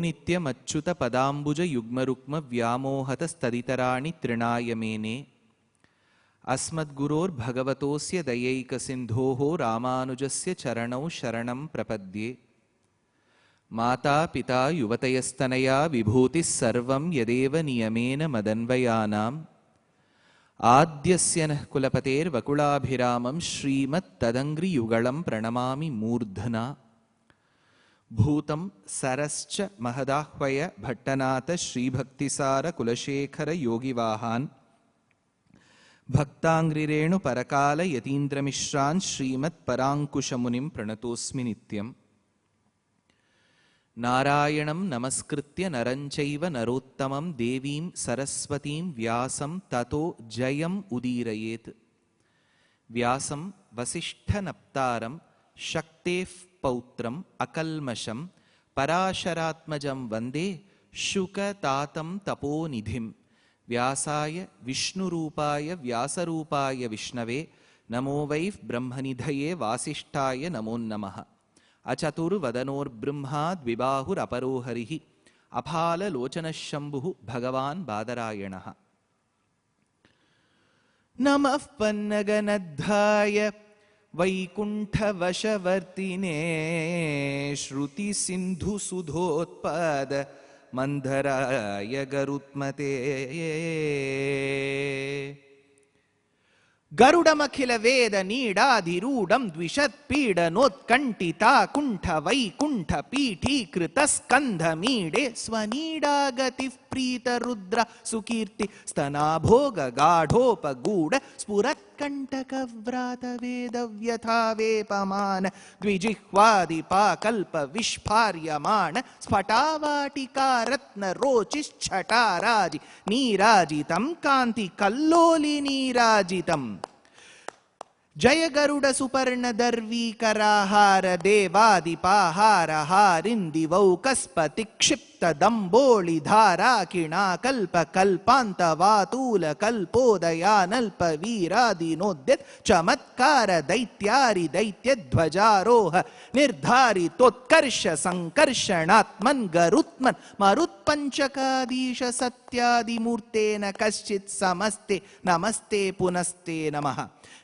नित्यमच्युत पदाम्बुज युग्मरुक्म व्यामोहतस्तदितराणि तृणाय मेने अस्मद्गुरोर्भगवतोऽस्य दयैकसिन्धोः रामानुजस्य चरणौ शरणं प्रपद्ये। माता पिता युवतयस्तनया विभूतिः सर्वं यदेव नियमेन मदन्वयानाम् आद्यस्य नः कुलपतेर्वकुलाभिरामं श्रीमत्तदङ्घ्रियुगलं प्रणमामि मूर्धना। भूतं सरश्च महदाह्वय भट्टनाथ श्रीभक्तिसार कुलशेखर योगिवाहान् भक्ताङ्घ्रिरेणु परकाल यतीन्द्रमिश्रान् श्रीमत्पराङ्कुशमुनिं प्रणतोऽस्मि नित्यम्। नारायणं नमस्कृत्य नरं चैव नरोत्तमं देवीं सरस्वतीं व्यासं ततो जयम् उदीरयेत्। व्यासं वसिष्ठनप्तारं शक्तेः पौत्रम् अकल्मषं पराशरात्मजं वन्दे शुकतातं तपोनिधिं। व्यासाय विष्णुरूपाय व्यासरूपाय विष्णवे नमो वै ब्रह्मनिधये वासिष्ठाय नमो नमः। अचतुर्वदनोर्ब्रह्मा द्विबाहुरपरो हरिः अफाललोचनः शम्भुः भगवान् बादरायणः। नमः पन्नगनद्धाय वैकुण्ठवशवर्तिने श्रुतिसिन्धुसुधोत्पाद मन्धराय गरुत्मते। गरुडमखिल वेद नीडाधिरूढं द्विषत्पीडनोत्कण्ठिता कुण्ठ वैकुण्ठ पीठीकृतस्कन्धमीडे स्वनीडागतिः प्रीतरुद्र सुकीर्ति स्तनाभोग गाढोपगूढ स्फुरत्कण्टकव्रात वेदव्यथा वेपमान द्विजिह्वादिपाकल्प विस्फार्यमाण स्फटावाटिका रत्न रोचिश्छटाराजि नीराजितं कान्ति कल्लोलि नीराजितम्। जय गरुड सुपर्ण दर्वीकराहार देवादिपाहार हारिन्दिवौकस्पति क्षिप्त दम्बोळि धारा किणाकल्प कल्पान्त वातूल कल्पोदयानल्प वीरादिनोद्यत चमत्कार दैत्यारि दैत्य ध्वजारोह निर्धारितोत्कर्ष संकर्षणात्मन् गरुत्मन् मरुत्पञ्चकाधीश सत्यादिमूर्तेन कश्चित् समस्ते नमस्ते पुनस्ते नमः।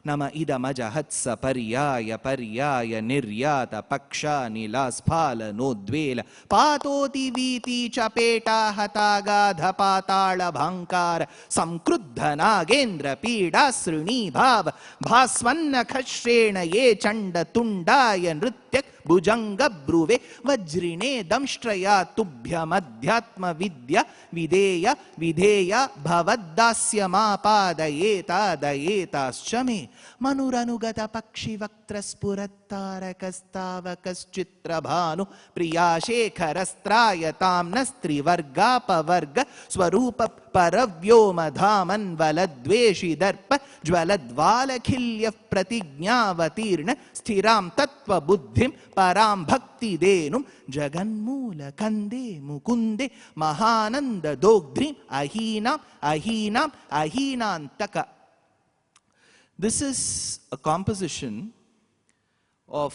नम इदमजहत्स पर्याय पर्याय निर्यात पक्षानिलास्फालनोद्वेल पातोति वीति चपेटा हतागाध पाताल भांकार संक्रुद्ध नागेन्द्र पीडा श्रृणीभाव भास्वन्न खश्रेण ये चंड तुंडाय नृत्य भुजंग ब्रुवे वज्रिणे दंष्ट्रया तुभ्यमध्यात्म विद्या विधेय विधेय भवद्दास्यमापादयेतादयेताश्च मे मनुरनुगत पक्षि वक्त्र स्फुरत्तारकस्तावकश्चित्रभानु प्रियाशेखरस्त्रायताम्नस्त्रिवर्गापवर्ग स्वरूप परव्योम धामन्वलद्वेषि दर्प ज्वलद्वालखिल्य प्रतिज्ञावतीर्ण स्थिरां तत्त्वबुद्धिं परां भक्तिदेनुं जगन्मूल कंदे Mukunde Mahanand दोग्ध्रीं अहीनां अहीनां अहीनान्तक. This is a composition of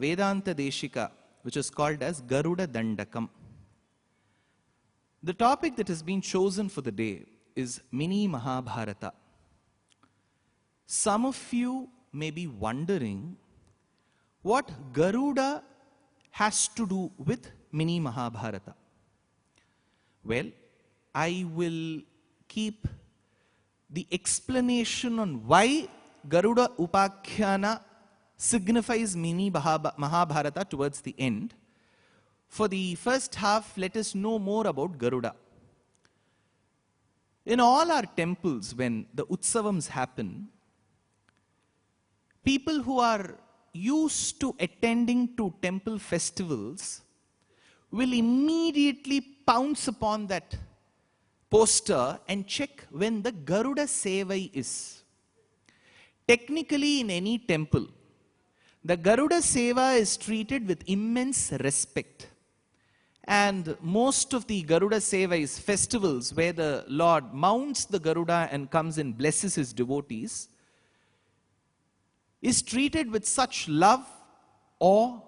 Vedanta Deshika, which is called as Garuda Dandakam. The topic that has been chosen for the day is Mini Mahabharata. Some of you may be wondering what Garuda has to do with Mini Mahabharata. Well, I will keep the explanation on why Garuda Upakhyana signifies Mini Mahabharata towards the end. For the first half, let us know more about Garuda. In all our temples, when the Utsavams happen, people who are used to attending to temple festivals will immediately pounce upon that poster and check when the Garuda Sevai is. Technically, in any temple, the Garuda Seva is treated with immense respect. And most of the Garuda Sevais, festivals where the Lord mounts the Garuda and comes and blesses his devotees, is treated with such love, awe,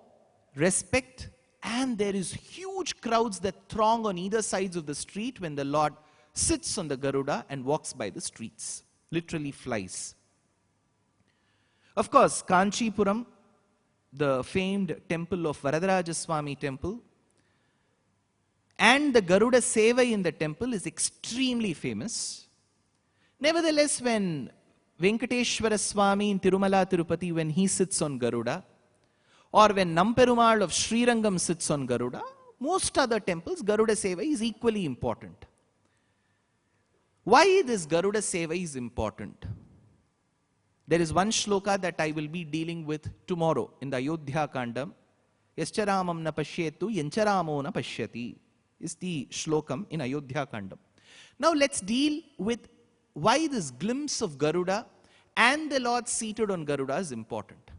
respect, and there is huge crowds that throng on either sides of the street when the Lord sits on the Garuda and walks by the streets, literally flies. Of course, Kanchipuram, the famed temple of Varadarajaswamy temple, and the Garuda Seva in the temple is extremely famous. Nevertheless, when Venkateshwara Swami in Tirumala Tirupati, when he sits on Garuda, or when Namperumal of Srirangam sits on Garuda, most other temples, Garuda Seva is equally important. Why this Garuda Seva is important? There is one shloka that I will be dealing with tomorrow in the Ayodhya Kandam. Yascharamam na pashyetu, yancharamo na pashyati is the shlokam in Ayodhya Kandam. Now let's deal with why this glimpse of Garuda and the Lord seated on Garuda is important.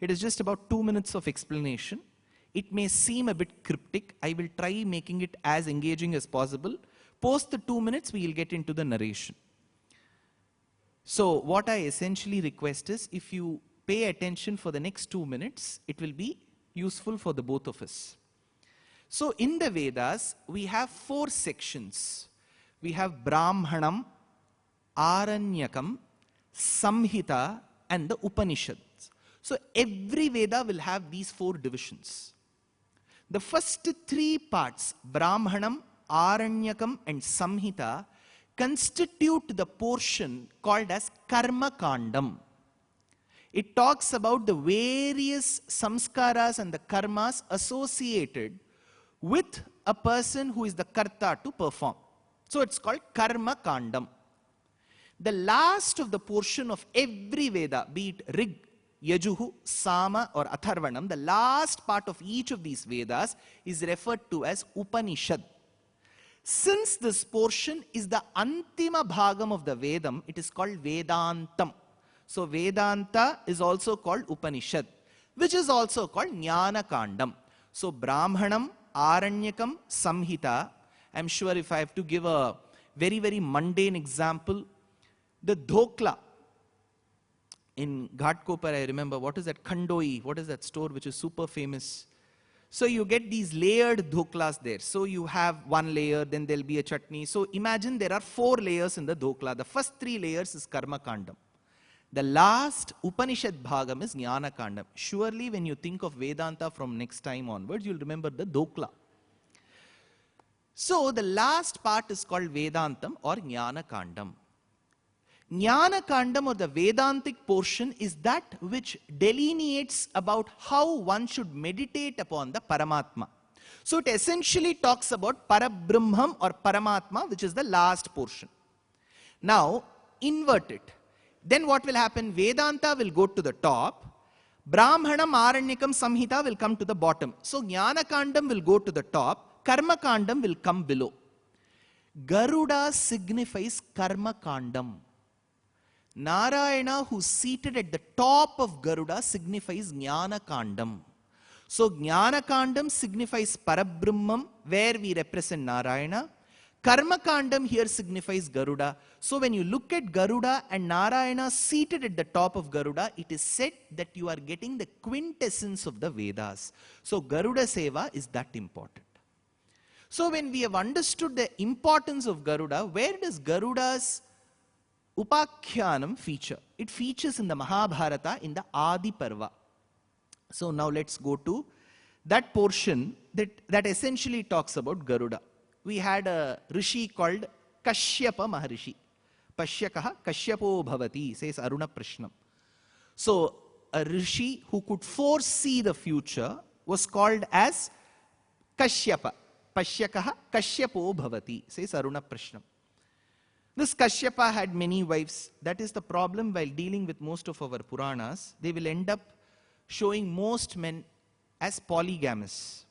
It is just about 2 minutes of explanation. It may seem a bit cryptic. I will try making it as engaging as possible. Post the 2 minutes, we will get into the narration. So what I essentially request is, if you pay attention for the next 2 minutes, it will be useful for the both of us. So in the Vedas, we have 4 sections. We have Brahmanam, Aranyakam, Samhita, and the Upanishads. So every Veda will have these 4 divisions. The first 3 parts, Brahmanam, Aranyakam, and Samhita, constitute the portion called as Karma Kandam. It talks about the various samskaras and the karmas associated with a person who is the karta to perform. So it's called Karma Kandam. The last of the portion of every Veda, be it Rig, Yajuhu, Sama or Atharvanam, the last part of each of these Vedas is referred to as Upanishad. Since this portion is the Antima Bhagam of the Vedam, it is called Vedantam. So Vedanta is also called Upanishad, which is also called Jnana Kandam. So Brahmanam, Aranyakam, Samhita. I'm sure if I have to give a very, very mundane example, the Dhokla in Ghatkopar, I remember, what is that Khandoi, what is that store which is super famous? So you get these layered dhoklas there. So you have one layer, then there'll be a chutney. So imagine there are 4 layers in the dhokla. The first 3 layers is Karma Kandam. The last Upanishad Bhagam is Jnana Kandam. Surely when you think of Vedanta from next time onwards, you'll remember the dhokla. So the last part is called Vedantam or Jnana Kandam. Jnana Kandam or the Vedantic portion is that which delineates about how one should meditate upon the Paramatma. So it essentially talks about Parabrahmam or Paramatma, which is the last portion. Now invert it. Then what will happen? Vedanta will go to the top. Brahmanam, Aranyakam, Samhita will come to the bottom. So Jnana Kandam will go to the top. Karma Kandam will come below. Garuda signifies Karma Kandam. Narayana, who is seated at the top of Garuda, signifies Jnana Kandam. So Jnana Kandam signifies Parabrahmam, where we represent Narayana. Karma Kandam here signifies Garuda. So when you look at Garuda and Narayana seated at the top of Garuda, it is said that you are getting the quintessence of the Vedas. So Garuda Seva is that important. So when we have understood the importance of Garuda, where does Garuda's Upakhyanam feature? It features in the Mahabharata in the Adi Parva. So now let's go to that portion that essentially talks about Garuda. We had a rishi called Kashyapa Maharishi. Pashyakaha Kashyapo Bhavati, says Aruna Prishnam. So a rishi who could foresee the future was called as Kashyapa. Pashyakaha Kashyapo Bhavati, says Aruna Prishnam. This Kashyapa had many wives. That is the problem while dealing with most of our Puranas. They will end up showing most men as polygamous.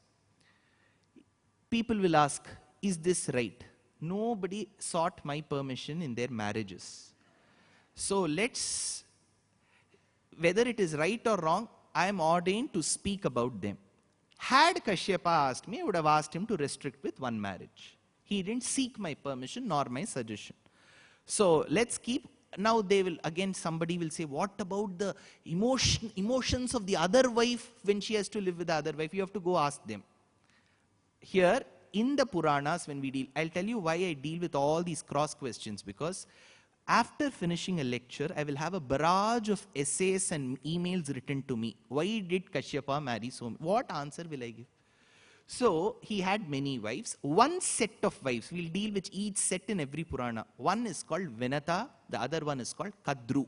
People will ask, is this right? Nobody sought my permission in their marriages. So whether it is right or wrong, I am ordained to speak about them. Had Kashyapa asked me, I would have asked him to restrict with one marriage. He didn't seek my permission nor my suggestion. So let's keep, now they will, again somebody will say, what about the emotions of the other wife when she has to live with the other wife? You have to go ask them. here in the Puranas when we deal, I'll tell you why I deal with all these cross questions, because after finishing a lecture, I will have a barrage of essays and emails written to me. Why did Kashyapa marry so many? What answer will I give? So, he had many wives. One set of wives, we'll deal with each set in every Purana. One is called Vinata, the other one is called Kadru.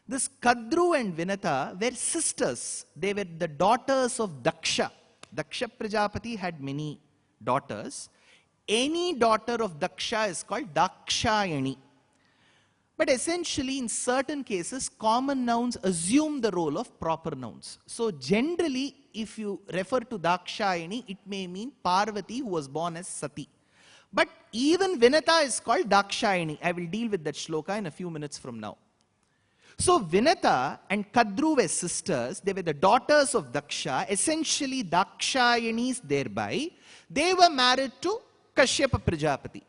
This Kadru and Vinata were sisters. They were the daughters of Daksha. Daksha Prajapati had many daughters. Any daughter of Daksha is called Dakshayani. But essentially, in certain cases, common nouns assume the role of proper nouns. So generally, if you refer to Dakshayani, it may mean Parvati, who was born as Sati. But even Vinata is called Dakshayani. I will deal with that shloka in a few minutes from now. So Vinata and Kadru were sisters. They were the daughters of Daksha, essentially Dakshayanis thereby. They were married to Kashyapa Prajapati.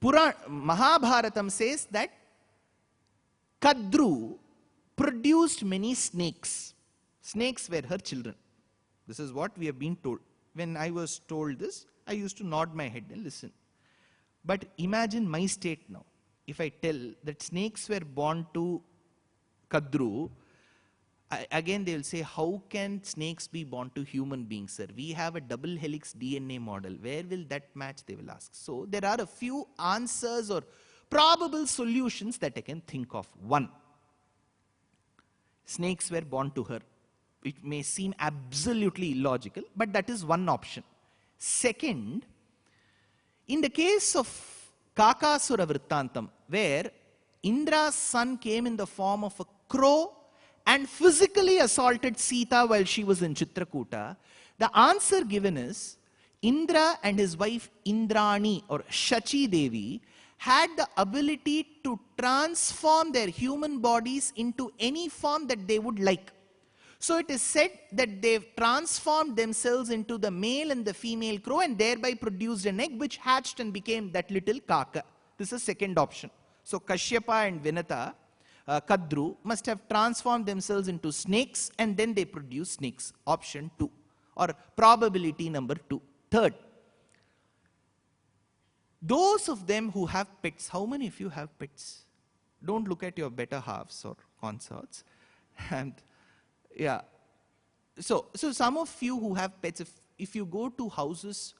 Mahabharatam says that Kadru produced many snakes. Snakes were her children. This is what we have been told. When I was told this, I used to nod my head and listen. But imagine my state now. If I tell that snakes were born to Kadru, again they will say, how can snakes be born to human beings, sir? We have a double helix DNA model. Where will that match, they will ask. So there are a few answers or probable solutions that I can think of. One, snakes were born to her. It may seem absolutely illogical, but that is one option. Second, in the case of Kakasura Vrittantam, where Indra's son came in the form of a crow and physically assaulted Sita while she was in Chitrakuta, the answer given is Indra and his wife Indrani or Shachi Devi had the ability to transform their human bodies into any form that they would like. So it is said that they've transformed themselves into the male and the female crow and thereby produced an egg which hatched and became that little kaka. This is second option. So Kashyapa and Vinata, Kadru, must have transformed themselves into snakes and then they produced snakes. Option 2 or probability number 2. Third, those of them who have pets, how many of you have pets? Don't look at your better halves or consorts. And yeah, so some of you who have pets, if you go to houses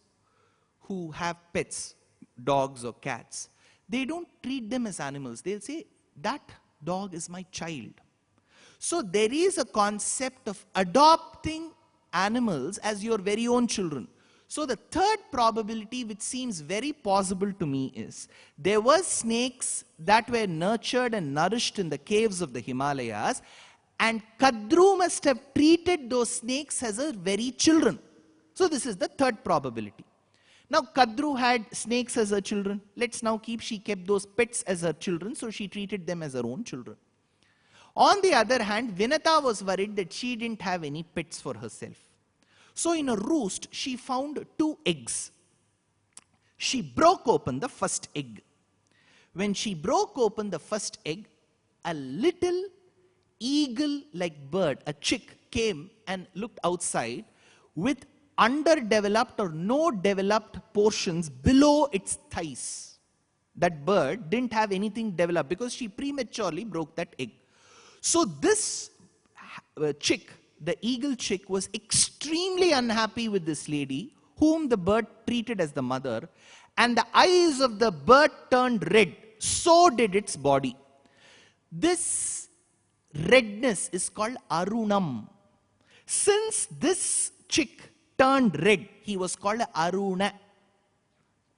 who have pets, dogs or cats, they don't treat them as animals. They'll say, that dog is my child. So there is a concept of adopting animals as your very own children. So the third probability, which seems very possible to me, is there were snakes that were nurtured and nourished in the caves of the Himalayas, and Kadru must have treated those snakes as her very children. So this is the third probability. Now Kadru had snakes as her children. Let's now she kept those pets as her children, so she treated them as her own children. On the other hand, Vinata was worried that she didn't have any pets for herself. So in a roost, she found 2 eggs. She broke open the first egg. When she broke open the first egg, a little eagle-like bird, a chick, came and looked outside with underdeveloped or no developed portions below its thighs. That bird didn't have anything developed because she prematurely broke that egg. So this chick, the eagle chick, was extremely unhappy with this lady, whom the bird treated as the mother, and the eyes of the bird turned red. So did its body. This redness is called Arunam. Since this chick turned red, he was called Aruna.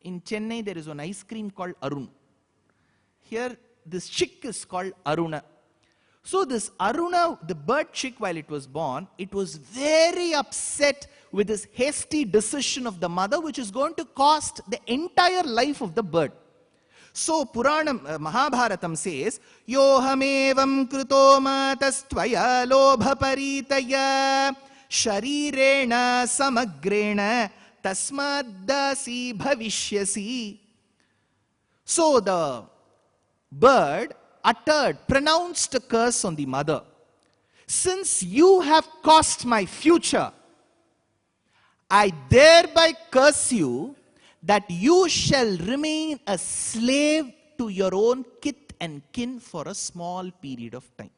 In Chennai, there is one ice cream called Arun. Here, this chick is called Aruna. So this Aruna, the bird chick, while it was born, it was very upset with this hasty decision of the mother, which is going to cost the entire life of the bird. So Puranam, Mahabharatam says, Yohamevam kruto matastvaya lobha paritaya sharirena samagrena tasmaddasi bhavishyasi. So the bird pronounced a curse on the mother. Since you have caused my future, I thereby curse you that you shall remain a slave to your own kith and kin for a small period of time.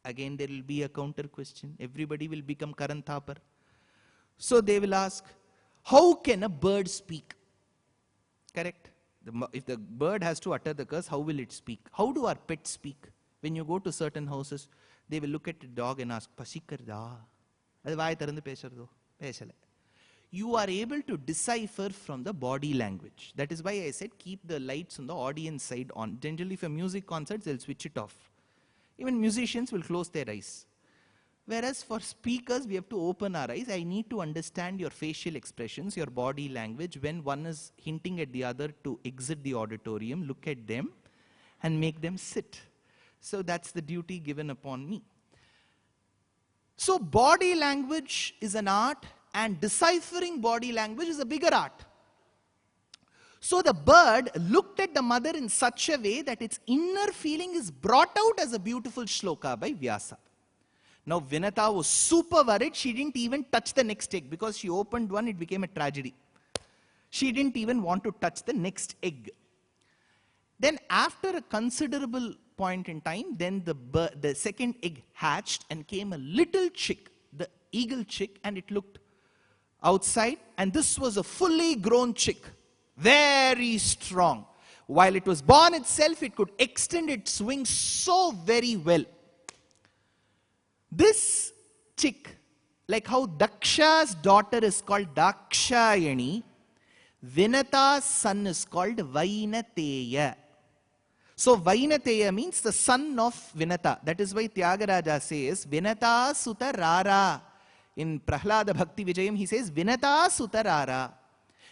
Again, there will be a counter question. Everybody will become Karan Thapar. So they will ask, how can a bird speak? Correct? If the bird has to utter the curse, how will it speak? How do our pets speak? When you go to certain houses, they will look at the dog and ask, Pasikarda. You are able to decipher from the body language. That is why I said keep the lights on the audience side on. Generally for music concerts, they'll switch it off. Even musicians will close their eyes. Whereas for speakers, we have to open our eyes. I need to understand your facial expressions, your body language. When one is hinting at the other to exit the auditorium, look at them and make them sit. So that's the duty given upon me. So body language is an art, and deciphering body language is a bigger art. So the bird looked at the mother in such a way that its inner feeling is brought out as a beautiful shloka by Vyasa. Now Vinata was super worried. She didn't even touch the next egg, because she opened one, it became a tragedy. She didn't even want to touch the next egg. Then after a considerable point in time, then the second egg hatched and came a little chick, the eagle chick, and it looked outside, and this was a fully grown chick, very strong. While it was born itself, it could extend its wings so very well. This chick, like how Daksha's daughter is called Dakshayani, Vinata's son is called Vainateya. So Vainateya means the son of Vinata. That is why Tyagaraja says, Vinata Suta Rara. In Prahlada Bhakti Vijayam, he says, Vinata Suta Rara.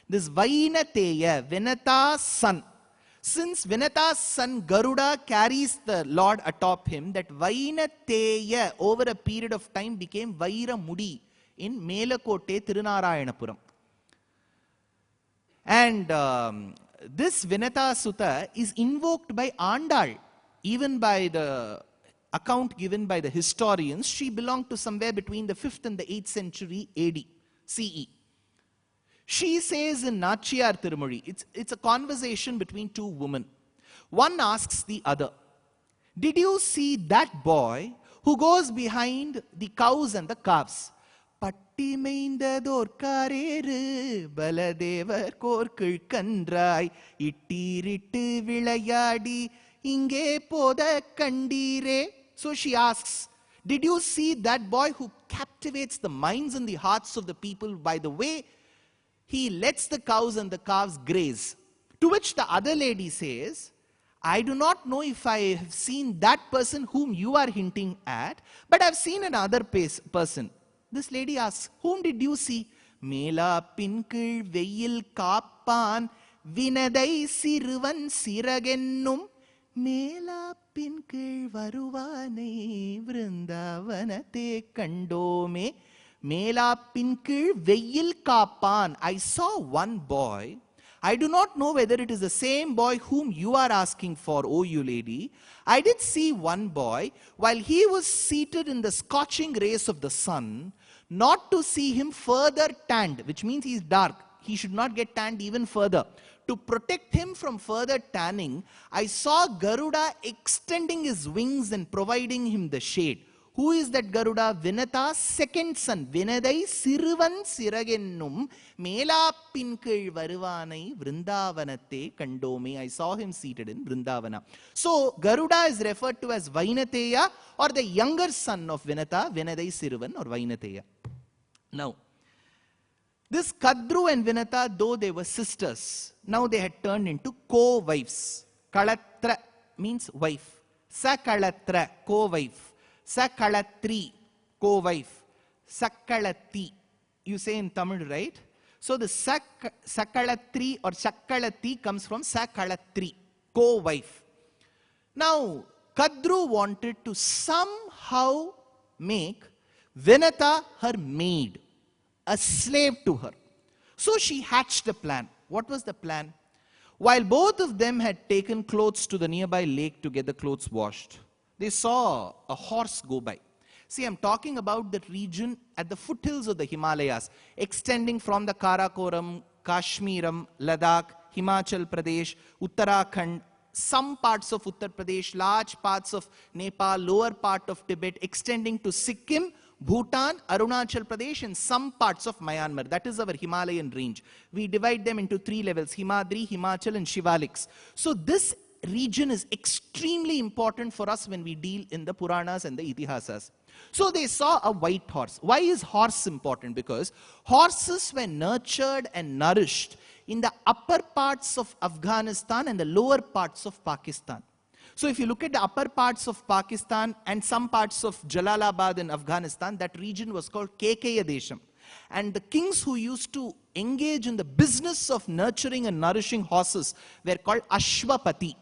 This Vainateya, Vinata's son. Since Vinata's son Garuda carries the Lord atop him, that Vainateya over a period of time became Vaira Mudi in Melakote Tirunarayanapuram. And this Vinata Sutta is invoked by Andal, even by the account given by the historians. She belonged to somewhere between the 5th and the 8th century AD, CE. She says in Nachiyar Tirumozhi, it's a conversation between two women. One asks the other, did you see that boy who goes behind the cows and the calves? Patti meindador kareru baladevar korkul kandrai ittirittu vilayadi inge poda kandire. So she asks, did you see that boy who captivates the minds and the hearts of the people by the way he lets the cows and the calves graze? To which the other lady says, I do not know if I have seen that person whom you are hinting at, but I've seen another person. This lady asks, whom did you see? Mela pinkil veyil kappan vinadai siruvan siragennum Mela pinkil varuvane vrindavanate kandome. Mela pinkil veyil kappan. I saw one boy. I do not know whether it is the same boy whom you are asking for, O you lady. I did see one boy while he was seated in the scorching rays of the sun, not to see him further tanned, which means he is dark. He should not get tanned even further. To protect him from further tanning, I saw Garuda extending his wings and providing him the shade. Who is that Garuda? Vinata's second son. Vinadai Siruvan Siragennum Mela Pinkil Varuvanai Vrindavanate Kandome. I saw him seated in Vrindavana. So Garuda is referred to as Vainateya, or the younger son of Vinata, Vinadai Siruvan or Vainateya. Now, this Kadru and Vinata, though they were sisters, now they had turned into co-wives. Kalatra means wife. Sakalatra, co-wife. Sakalatri, co-wife. Sakalati, you say in Tamil, right? So the Sakalatri or Sakalati comes from Sakalatri, co-wife. Now, Kadru wanted to somehow make Vinata her maid, a slave to her. So she hatched a plan. What was the plan? While both of them had taken clothes to the nearby lake to get the clothes washed, they saw a horse go by. See, I'm talking about the region at the foothills of the Himalayas, extending from the Karakoram, Kashmiram, Ladakh, Himachal Pradesh, Uttarakhand, some parts of Uttar Pradesh, large parts of Nepal, lower part of Tibet, extending to Sikkim, Bhutan, Arunachal Pradesh, and some parts of Myanmar. That is our Himalayan range. We divide them into 3 levels: Himadri, Himachal, and Shivaliks. So this region is extremely important for us when we deal in the Puranas and the Itihasas. So they saw a white horse. Why is horse important? Because horses were nurtured and nourished in the upper parts of Afghanistan and the lower parts of Pakistan. So if you look at the upper parts of Pakistan and some parts of Jalalabad in Afghanistan, that region was called Kekeya Desham. And the kings who used to engage in the business of nurturing and nourishing horses were called Ashwapati.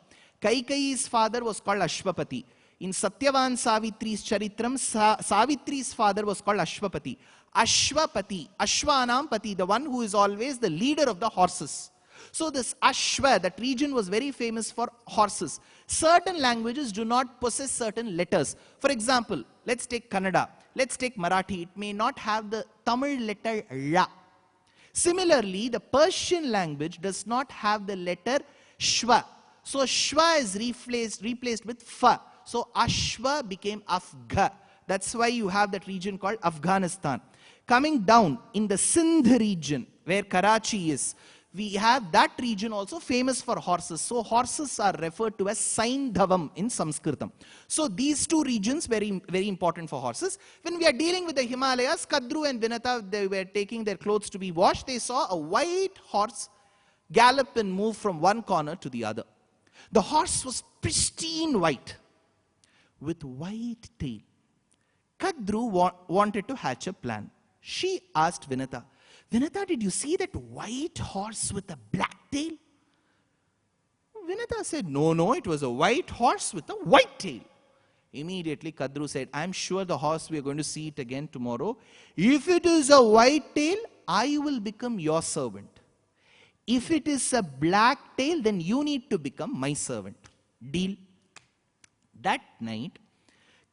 Kaikeyi's father was called Ashwapati. In Satyavan Savitri's Charitram, Savitri's father was called Ashwapati. Ashwapati, Ashwanam Pati, the one who is always the leader of the horses. So this Ashwa, that region was very famous for horses. Certain languages do not possess certain letters. For example, let's take Kannada. Let's take Marathi. It may not have the Tamil letter La. Similarly, the Persian language does not have the letter Shwa. So Shwa is replaced with Fa. So Ashwa became Afgha. That's why you have that region called Afghanistan. Coming down in the Sindh region, where Karachi is, we have that region also famous for horses. So horses are referred to as Saindhavam in Sanskritam. So these 2 regions very, very important for horses. When we are dealing with the Himalayas, Kadru and Vinata, they were taking their clothes to be washed. They saw a white horse gallop and move from one corner to the other. The horse was pristine white with white tail. Kadru wanted to hatch a plan. She asked Vinata, Vinata, did you see that white horse with a black tail? Vinata said, no, it was a white horse with a white tail. Immediately Kadru said, I'm sure the horse, we are going to see it again tomorrow. If it is a white tail, I will become your servant. If it is a black tail, then you need to become my servant. Deal. That night,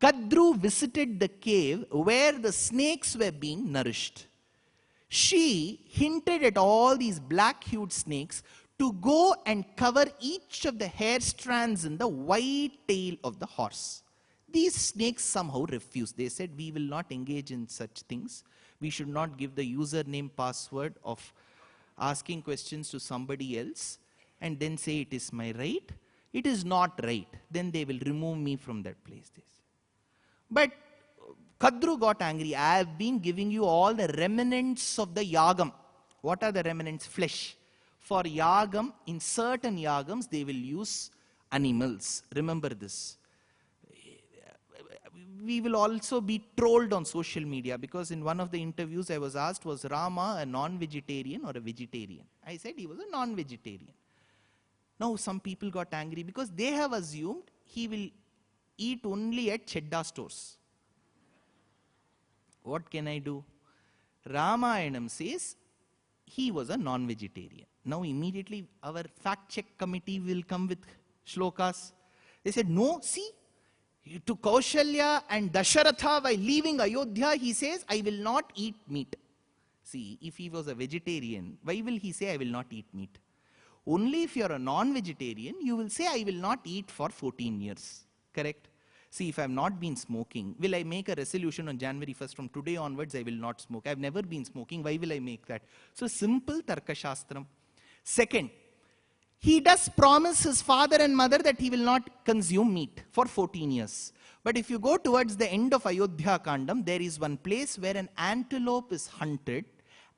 Kadru visited the cave where the snakes were being nourished. She hinted at all these black-hued snakes to go and cover each of the hair strands in the white tail of the horse. These snakes somehow refused. They said, we will not engage in such things. We should not give the username password of asking questions to somebody else and then say it is my right. It is not right. Then they will remove me from that place. But Kadru got angry. I have been giving you all the remnants of the yagam. What are the remnants? Flesh. For yagam, in certain yagams, they will use animals. Remember this. We will also be trolled on social media because in one of the interviews I was asked, was Rama a non-vegetarian or a vegetarian? I said he was a non-vegetarian. Now some people got angry because they have assumed he will eat only at Chedda stores. What can I do? Ramayanam says he was a non-vegetarian. Now immediately our fact check committee will come with shlokas. They said, no, see, to Kaushalya and Dasharatha while leaving Ayodhya, he says, I will not eat meat. See, if he was a vegetarian, why will he say, I will not eat meat? Only if you are a non-vegetarian, you will say, I will not eat for 14 years. Correct? See, if I have not been smoking, will I make a resolution on January 1st, from today onwards I will not smoke? I have never been smoking, why will I make that? So simple Tarka Shastram. Second, he does promise his father and mother that he will not consume meat for 14 years. But if you go towards the end of Ayodhya Kandam, there is one place where an antelope is hunted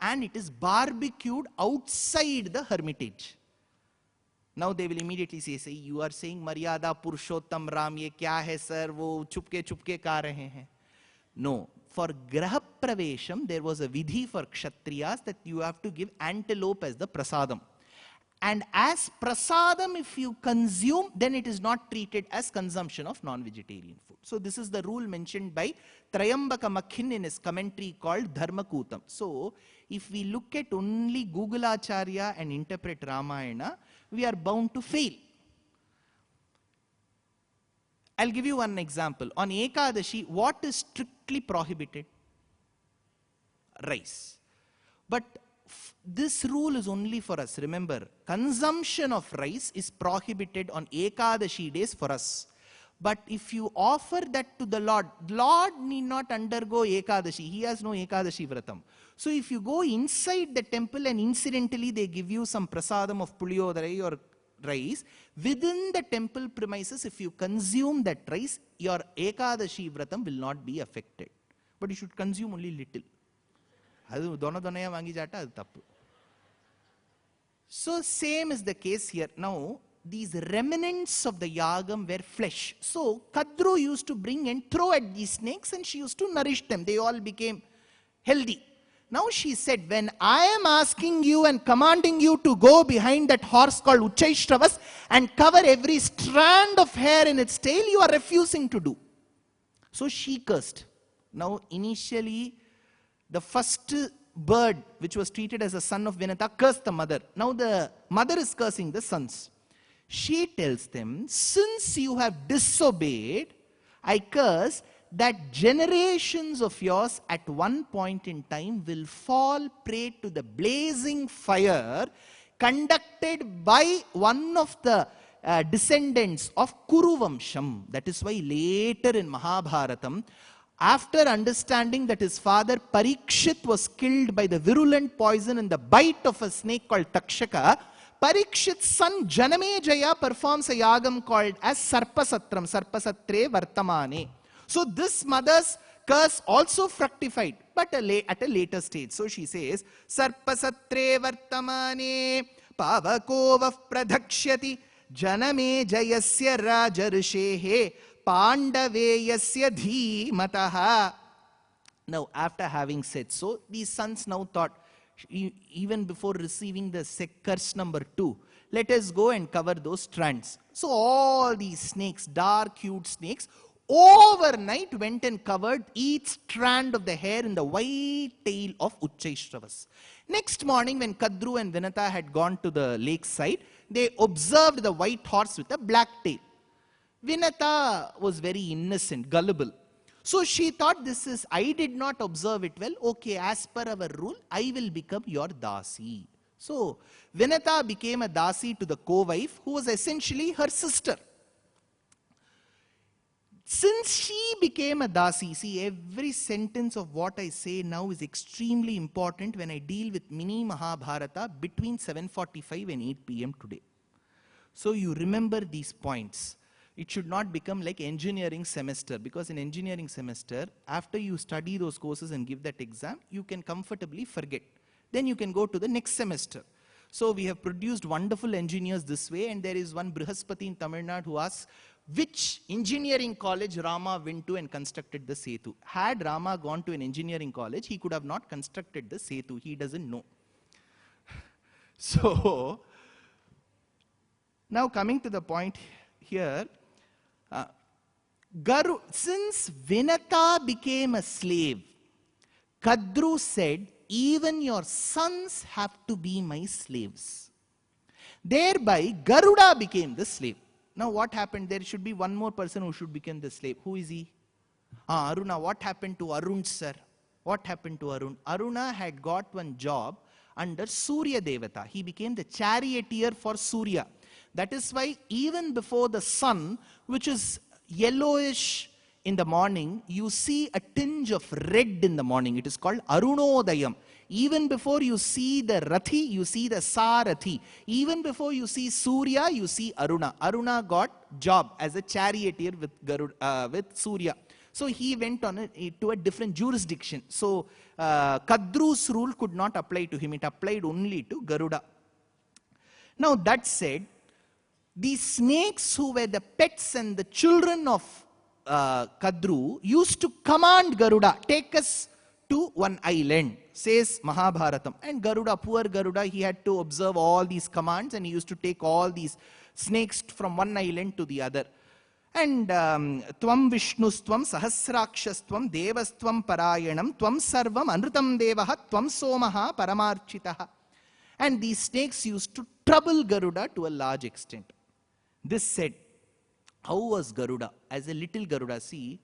and it is barbecued outside the hermitage. Now they will immediately say, you are saying Maryada Purushottam Ram, ye kya hai sir, wo chupke ka rahe hain. No, for Graha Pravesham, there was a vidhi for Kshatriyas that you have to give antelope as the prasadam. And as prasadam, if you consume, then it is not treated as consumption of non-vegetarian food. So this is the rule mentioned by Trayambaka Makhin in his commentary called Dharmakutam. So if we look at only Googlacharya and interpret Ramayana, we are bound to fail. I'll give you one example. On Ekadashi, what is strictly prohibited? Rice. But this rule is only for us. Remember, consumption of rice is prohibited on Ekadashi days for us. But if you offer that to the Lord, Lord need not undergo Ekadashi. He has no Ekadashi Vratam. So if you go inside the temple and incidentally they give you some prasadam of puliyodarai or rice, within the temple premises, if you consume that rice, your Ekadashi Vratam will not be affected. But you should consume only little. So same is the case here. Now, these remnants of the yagam were flesh. So Kadru used to bring and throw at these snakes and she used to nourish them. They all became healthy. Now she said, when I am asking you and commanding you to go behind that horse called Uchchaishravas and cover every strand of hair in its tail, you are refusing to do. So she cursed. Now initially, the first bird which was treated as a son of Vinata cursed the mother. Now the mother is cursing the sons. She tells them, since you have disobeyed, I curse that generations of yours at one point in time will fall prey to the blazing fire conducted by one of the descendants of Kuru Vamsham. That is why later in Mahabharatam, after understanding that his father Parikshit was killed by the virulent poison in the bite of a snake called Takshaka, Parikshit's son Janamejaya performs a yagam called as Sarpasatram, Sarpasatre Vartamane. So this mother's curse also fructified, but at a later stage. So she says, Sarpasatre Vartamane Pavakova Pradhakshyati Janamejayasya Rajarishehe Pandaveyasya Dhimataha. Now, after having said so, these sons now thought, even before receiving the curse number 2, let us go and cover those strands. So all these snakes, dark hued snakes, overnight went and covered each strand of the hair in the white tail of Uchchaishravas. Next morning, when Kadru and Vinata had gone to the lakeside, they observed the white horse with a black tail. Vinata was very innocent, gullible. So she thought, I did not observe it well. Okay, as per our rule, I will become your dasi. So Vinata became a dasi to the co-wife, who was essentially her sister. Since she became a dasi, see, every sentence of what I say now is extremely important when I deal with mini Mahabharata between 7:45 and 8 p.m. today. So you remember these points. It should not become like engineering semester, because in engineering semester, after you study those courses and give that exam, you can comfortably forget. Then you can go to the next semester. So we have produced wonderful engineers this way, and there is one Brihaspati in Tamil Nadu who asks, which engineering college Rama went to and constructed the Setu? Had Rama gone to an engineering college, he could have not constructed the Setu. He doesn't know. So, now coming to the point here, since Vinata became a slave, Kadru said, even your sons have to be my slaves. Thereby, Garuda became the slave. Now what happened? There should be one more person who should become the slave. Who is he? Aruna. What happened to Arun, sir? What happened to Arun? Aruna had got one job under Surya Devata. He became the charioteer for Surya. That is why even before the sun, which is yellowish in the morning, you see a tinge of red in the morning. It is called Arunodayam. Even before you see the Rathi, you see the Sarathi. Even before you see Surya, you see Aruna. Aruna got job as a charioteer with Surya. So he went on to a different jurisdiction. So Kadru's rule could not apply to him. It applied only to Garuda. Now that said, these snakes who were the pets and the children of Kadru used to command Garuda, take us to one island, says Mahabharatam. And Garuda, poor Garuda, he had to observe all these commands, and he used to take all these snakes from one island to the other. And Tvam Vishnustvam Sahasrakshastvam Devastvam Parayanam Tvam Sarvam Anrutam Devaha Tvam Somaha Paramarchitaha. And these snakes used to trouble Garuda to a large extent. This said, How was Garuda? As a little Garuda, see,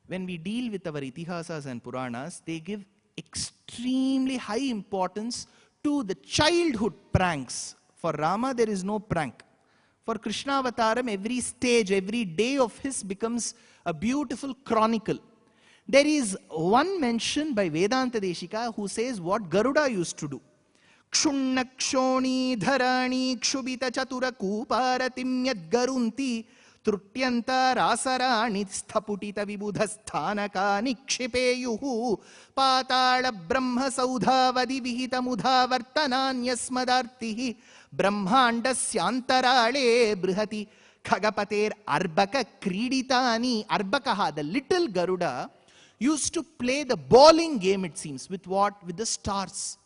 when we deal with our Itihasas and Puranas, they give extremely high importance to the childhood pranks. For Rama, there is no prank. For Krishna Avataram, every stage, every day of his becomes a beautiful chronicle. There is one mention by Vedanta Deshika who says what Garuda used to do. Kshunna kshoni dharani kshubita chatura kuparatim yad garunti Trutyanta rasarani sthaputita vibudhasthanaka nikshipeyuhu patala brahma saudhavadi vihita mudha vartananyasmadartihi brahmandasyantaraale brihati khagapater arbaka kriditani. Arbakaha, the little Garuda, used to play the bowling game, it seems, with what? With the stars.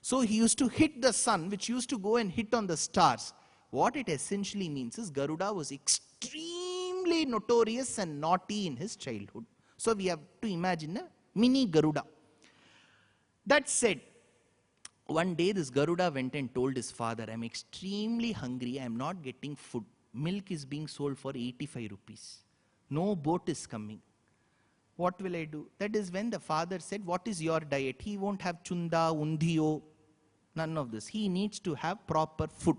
So he used to hit the sun, which used to go and hit on the stars. What it essentially means is Garuda was extremely notorious and naughty in his childhood. So we have to imagine a mini Garuda. That said, one day this Garuda went and told his father, I'm extremely hungry, I'm not getting food. Milk is being sold for 85 rupees. No boat is coming. What will I do? That is when the father said, what is your diet? He won't have chunda, undiyo, none of this. He needs to have proper food.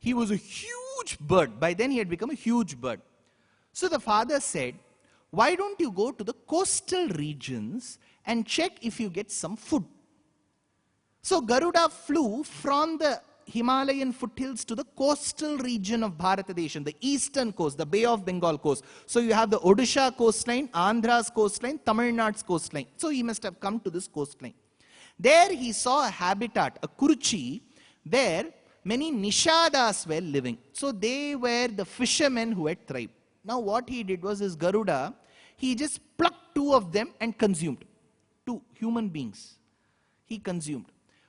He was a huge bird. By then he had become a huge bird. So the father said, why don't you go to the coastal regions and check if you get some food? So Garuda flew from the Himalayan foothills to the coastal region of Bharatadesham, the eastern coast, the Bay of Bengal coast. So you have the Odisha coastline, Andhra's coastline, Tamil Nadu's coastline. So he must have come to this coastline. There he saw a habitat, a Kuruchi, where many Nishadas were living. So they were the fishermen who had thrived. Now what he did was his Garuda, he just plucked 2 of them and consumed. 2 human beings. He consumed.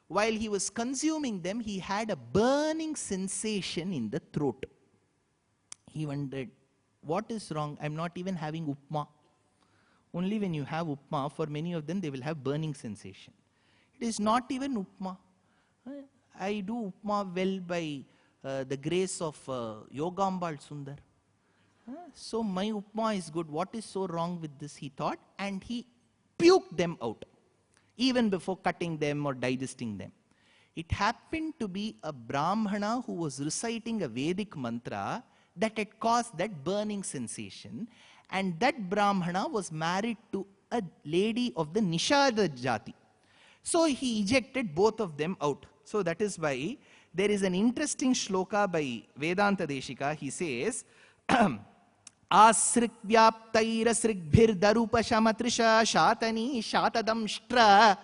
While he was consuming them, he had a burning sensation in the throat. He wondered, what is wrong? I'm not even having upma. Only when you have upma, for many of them, they will have burning sensation. It is not even upma. I do upma well by the grace of Yogambal Sundar. So my upma is good. What is so wrong with this, he thought, and he puked them out, even before cutting them or digesting them. It happened to be a Brahmana who was reciting a Vedic mantra that had caused that burning sensation, and that Brahmana was married to a lady of the Nishada Jati. So he ejected both of them out. So that is why there is an interesting shloka by Vedanta Deshika. He says, Asrik vyaptaira srigbhir darupa shamatrisha shatani shatadamshtra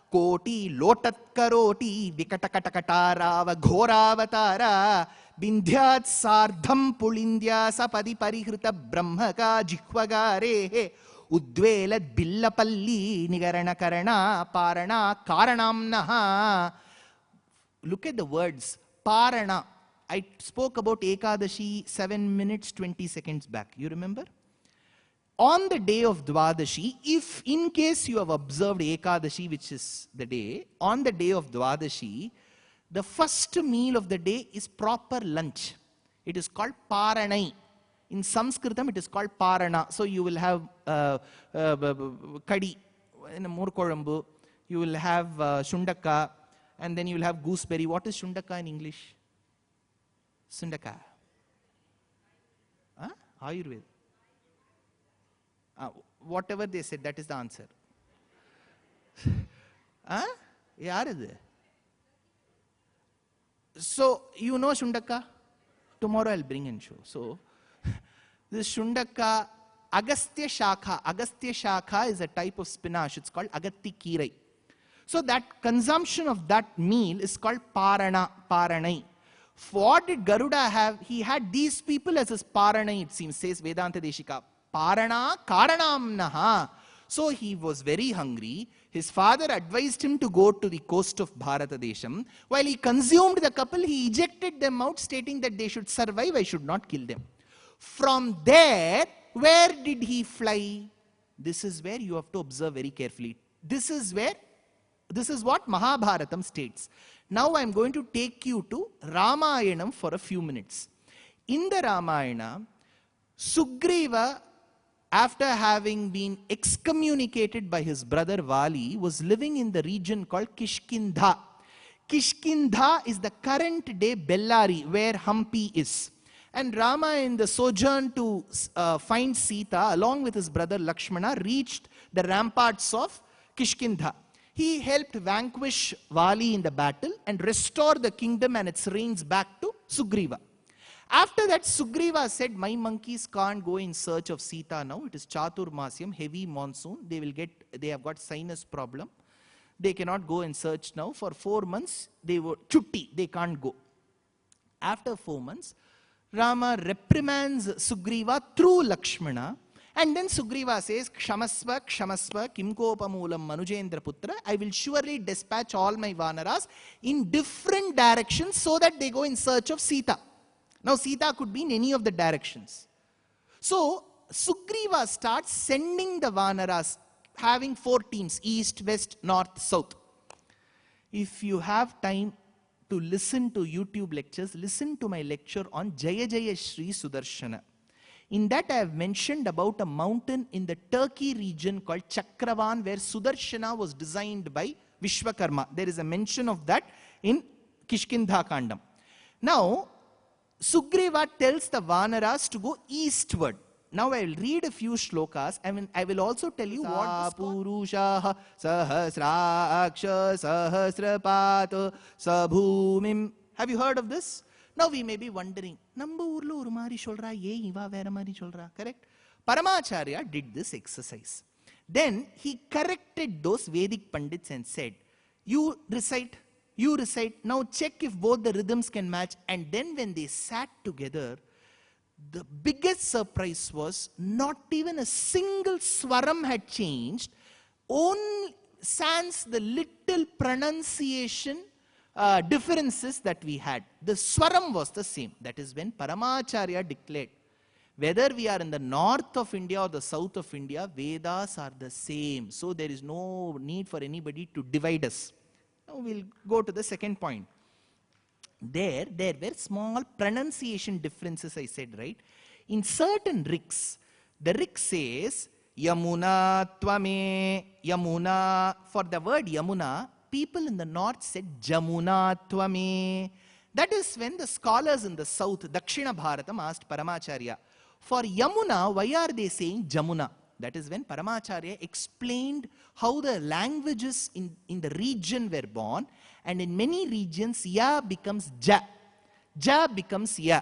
koti lotat karoti vikatakatakatara ghoravatara bindhyat sardham pulindya sapadi parihrita brahmaka jihvagare udvelat billapalli nigarana karana parana karanamnaha. Look at the words, parana. I spoke about Ekadashi 7 minutes, 20 seconds back. You remember? On the day of Dwadashi, if in case you have observed Ekadashi, which is the day, on the day of Dwadashi, the first meal of the day is proper lunch. It is called Paranai. In Sanskritam, it is called Parana. So you will have Kadi, Murkorambu, you will have Shundaka, and then you will have gooseberry. What is Shundaka in English? Sundaka. Ayurveda. Whatever they said, that is the answer. So, you know Shundaka? Tomorrow I'll bring and show. So, this Shundaka, Agastya Shakha. Agastya Shakha is a type of spinach. It's called Agatti Kirai. So that consumption of that meal is called Parana, Paranai. What did Garuda have? He had these people as his Paranai, it seems, says Vedanta Deshika. Parana Karanamnaha. So he was very hungry. His father advised him to go to the coast of Bharatadesham. While he consumed the couple, he ejected them out, stating that they should survive, I should not kill them. From there, where did he fly? This is where you have to observe very carefully. This is what Mahabharatam states. Now I am going to take you to Ramayanam for a few minutes. In the Ramayana, Sugriva, after having been excommunicated by his brother Vali, was living in the region called Kishkindha. Kishkindha is the current day Bellari, where Hampi is. And Rama, in the sojourn to find Sita, along with his brother Lakshmana, reached the ramparts of Kishkindha. He helped vanquish Vali in the battle and restore the kingdom and its reigns back to Sugriva. After that, Sugriva said, my monkeys can't go in search of Sita now. It is Chaturmasyam, heavy monsoon. They have got sinus problem. They cannot go in search now. For 4 months, they were chutti. They can't go. After 4 months, Rama reprimands Sugriva through Lakshmana. And then Sugriva says, Kshamasva, Kshamasva, Kimkopamulam Manujendra Putra. I will surely dispatch all my Vanaras in different directions so that they go in search of Sita. Now Sita could be in any of the directions. So Sugriva starts sending the Vanaras, having 4 teams, east, west, north, south. If you have time to listen to YouTube lectures, listen to my lecture on Jaya Jaya Sri Sudarshana. In that I have mentioned about a mountain in the Turkey region called Chakravan, where Sudarshana was designed by Vishwakarma. There is a mention of that in Kishkindha Kandam. Now, Sugriva tells the Vanaras to go eastward. Now I will read a few shlokas. I will also tell you what Purusha Sahasraksha Sahasrapat Sabhumim. Have you heard of this? Now we may be wondering, Namba urlo oru mari solra, ye iva vera mari solra, correct? Paramacharya did this exercise. Then he corrected those Vedic Pandits and said, you recite, now check if both the rhythms can match. And then when they sat together, the biggest surprise was not even a single swaram had changed, only sans the little pronunciation differences that we had. The swaram was the same. That is when Paramacharya declared, whether we are in the north of India or the south of India, Vedas are the same. So there is no need for anybody to divide us. Now we'll go to the second point. There were small pronunciation differences, I said, right? In certain riks, the rik says, Yamuna Tvame, Yamuna. For the word Yamuna, people in the north said Jamuna Tvame. That is when the scholars in the south, Dakshina Bharatam, asked Paramacharya, for Yamuna, why are they saying Jamuna? That is when Paramacharya explained how the languages in the region were born, and in many regions, Ya becomes Ja. Ja becomes Ya.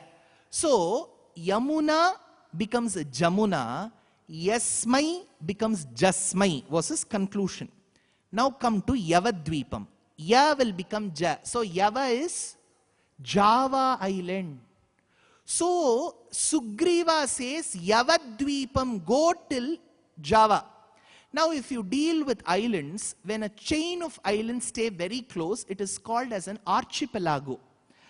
So, Yamuna becomes Jamuna, Yasmai becomes Jasmai, was his conclusion. Now come to Yavadvipam. Ya will become Ja. So, Yava is Java Island. So, Sugriva says, Yavadvipam, go till Java. Now, if you deal with islands, when a chain of islands stay very close, it is called as an archipelago.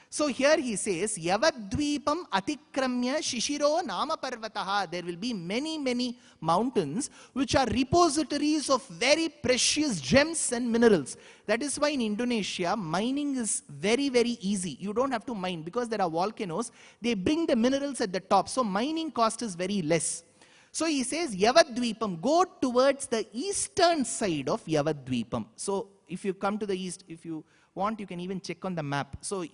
So here he says, Yavadvipam atikramya shishiro nama parvataha. There will be many mountains which are repositories of very precious gems and minerals. That is why in Indonesia, mining is very easy. You don't have to mine because there are volcanoes. They bring the minerals at the top. So mining cost is very less. So he says, Yavadvipam, go towards the eastern side of Yavadvipam. So if you come to the east, if you want, you can even check on the map. So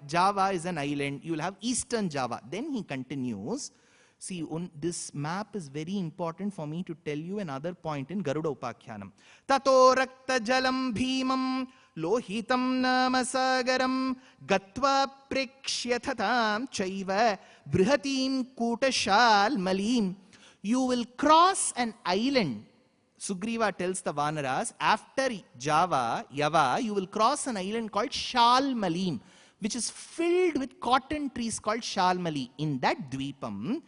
Java is an island. You will have eastern Java. Then he continues. See, this map is very important for me to tell you another point in Garuda Upakhyanam. Tato rakta jalam bhimam lohitam namasagaram gatva prekshyatam chaiva brihatim kutashal malim. You will cross an island. Sugriva tells the Vanaras, after Yava, you will cross an island called Shalmalim, which is filled with cotton trees called Shalmali. In that Dvipam,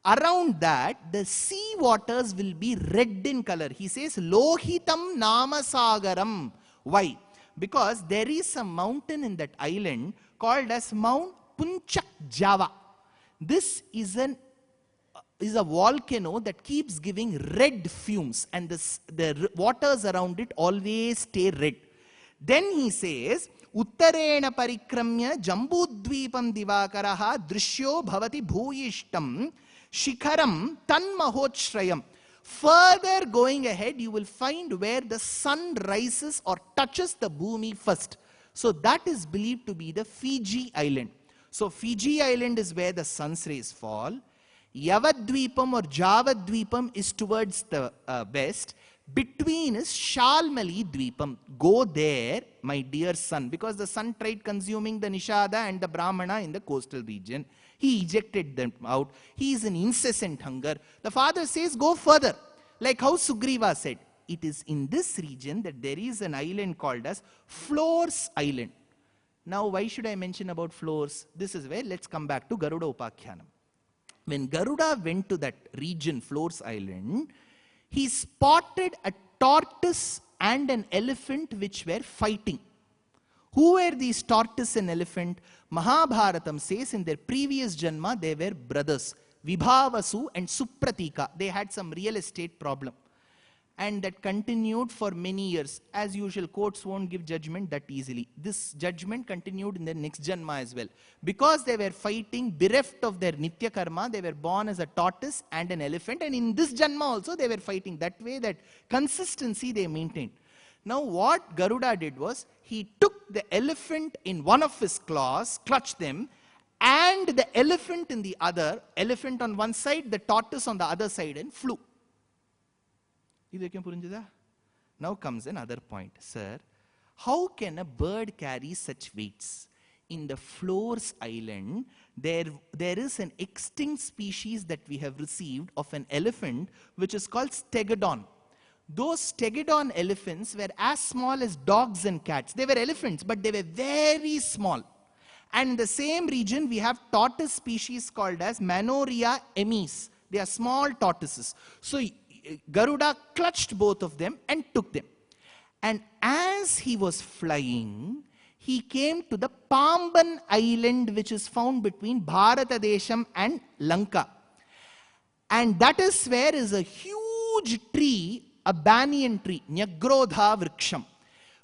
around that, the sea waters will be red in color. He says, Lohitam Namasagaram. Why? Because there is a mountain in that island called as Mount Punchak Java. This is a volcano that keeps giving red fumes, and the waters around it always stay red. Then he says, Uttarena parikramya jambudvipam divakaraha drishyo bhavati bhuyishtam Shikaram Tanmahotshayam. Further going ahead, you will find where the sun rises or touches the Bhumi first. So that is believed to be the Fiji island. So Fiji island is where the sun's rays fall. Yavadvipam or Javadvipam is towards the west. Between is Shalmali Dvipam. Go there, my dear son, because the sun tried consuming the Nishada and the Brahmana in the coastal region. He ejected them out. He is in incessant hunger. The father says, go further. Like how Sugriva said, it is in this region that there is an island called as Floors Island. Now, why should I mention about Floors? This is where, let's come back to Garuda Upakhyanam. When Garuda went to that region, Floors Island, he spotted a tortoise and an elephant which were fighting. Who were these tortoise and elephant? Mahabharatam says in their previous Janma, they were brothers. Vibhavasu and Supratika. They had some real estate problem. And that continued for many years. As usual, courts won't give judgment that easily. This judgment continued in the next Janma as well. Because they were fighting, bereft of their Nitya Karma, they were born as a tortoise and an elephant. And in this Janma also, they were fighting. That way, that consistency they maintained. Now what Garuda did was, he took the elephant in one of his claws, clutched them, and the elephant in the other, elephant on one side, the tortoise on the other side, and flew. Now comes another point. Sir, how can a bird carry such weights? In the Floors Island, there is an extinct species that we have received of an elephant, which is called stegodon. Those stegodon elephants were as small as dogs and cats. They were elephants, but they were very small. And in the same region, we have tortoise species called as Manoria emis. They are small tortoises. So Garuda clutched both of them and took them. And as he was flying, he came to the Pamban island, which is found between Bharatadesham and Lanka. And that is where is a huge tree, a banyan tree, Nyagrodha Vriksham.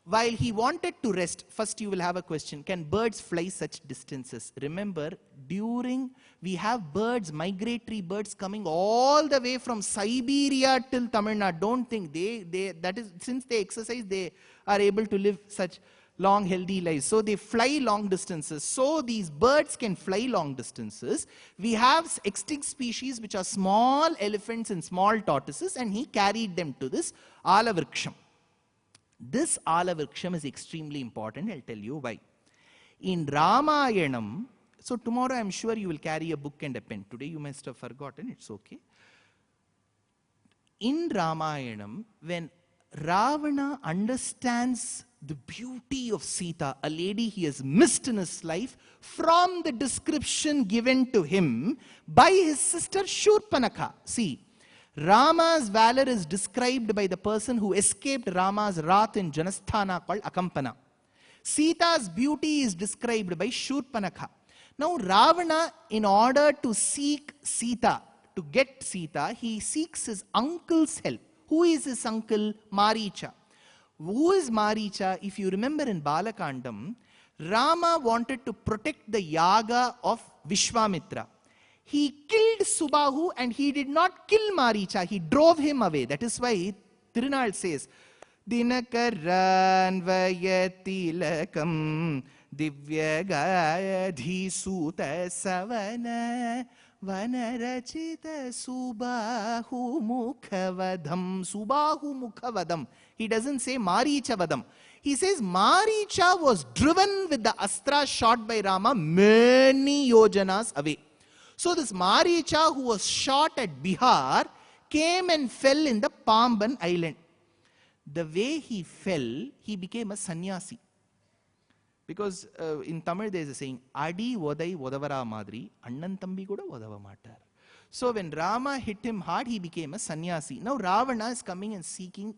While he wanted to rest, first you will have a question, can birds fly such distances? Remember, we have birds, migratory birds coming all the way from Siberia till Tamil Nadu. Don't think that is, since they exercise, they are able to live such long, healthy lives. So they fly long distances. So these birds can fly long distances. We have extinct species which are small elephants and small tortoises, and he carried them to this Alavriksham. This Alavriksham is extremely important. I'll tell you why. In Ramayanam, so tomorrow I'm sure you will carry a book and a pen. Today you must have forgotten, it's okay. In Ramayanam, when Ravana understands the beauty of Sita, a lady he has missed in his life, from the description given to him by his sister Shurpanakha. See, Rama's valor is described by the person who escaped Rama's wrath in Janasthana called Akampana. Sita's beauty is described by Shurpanakha. Now Ravana, in order to seek Sita, to get Sita, he seeks his uncle's help. Who is his uncle? Maricha. Who is Maricha? If you remember in Balakandam, Rama wanted to protect the yaga of Vishwamitra. He killed Subahu and he did not kill Maricha. He drove him away. That is why Tirunal says, Dinakaran vayatilakam divyagayadhi suta savana vanarachita Subahu mukhavadam. Subahu mukhavadam. He doesn't say Maricha vadam. He says Maricha was driven with the astra shot by Rama many yojanas away. So this Maricha, who was shot at Bihar, came and fell in the Pamban island. The way he fell, he became a sannyasi. Because in Tamil there is a saying, Adi vodai vodavara madri, annan tambi kuda vodava matar. So when Rama hit him hard, he became a sannyasi. Now Ravana is coming and seeking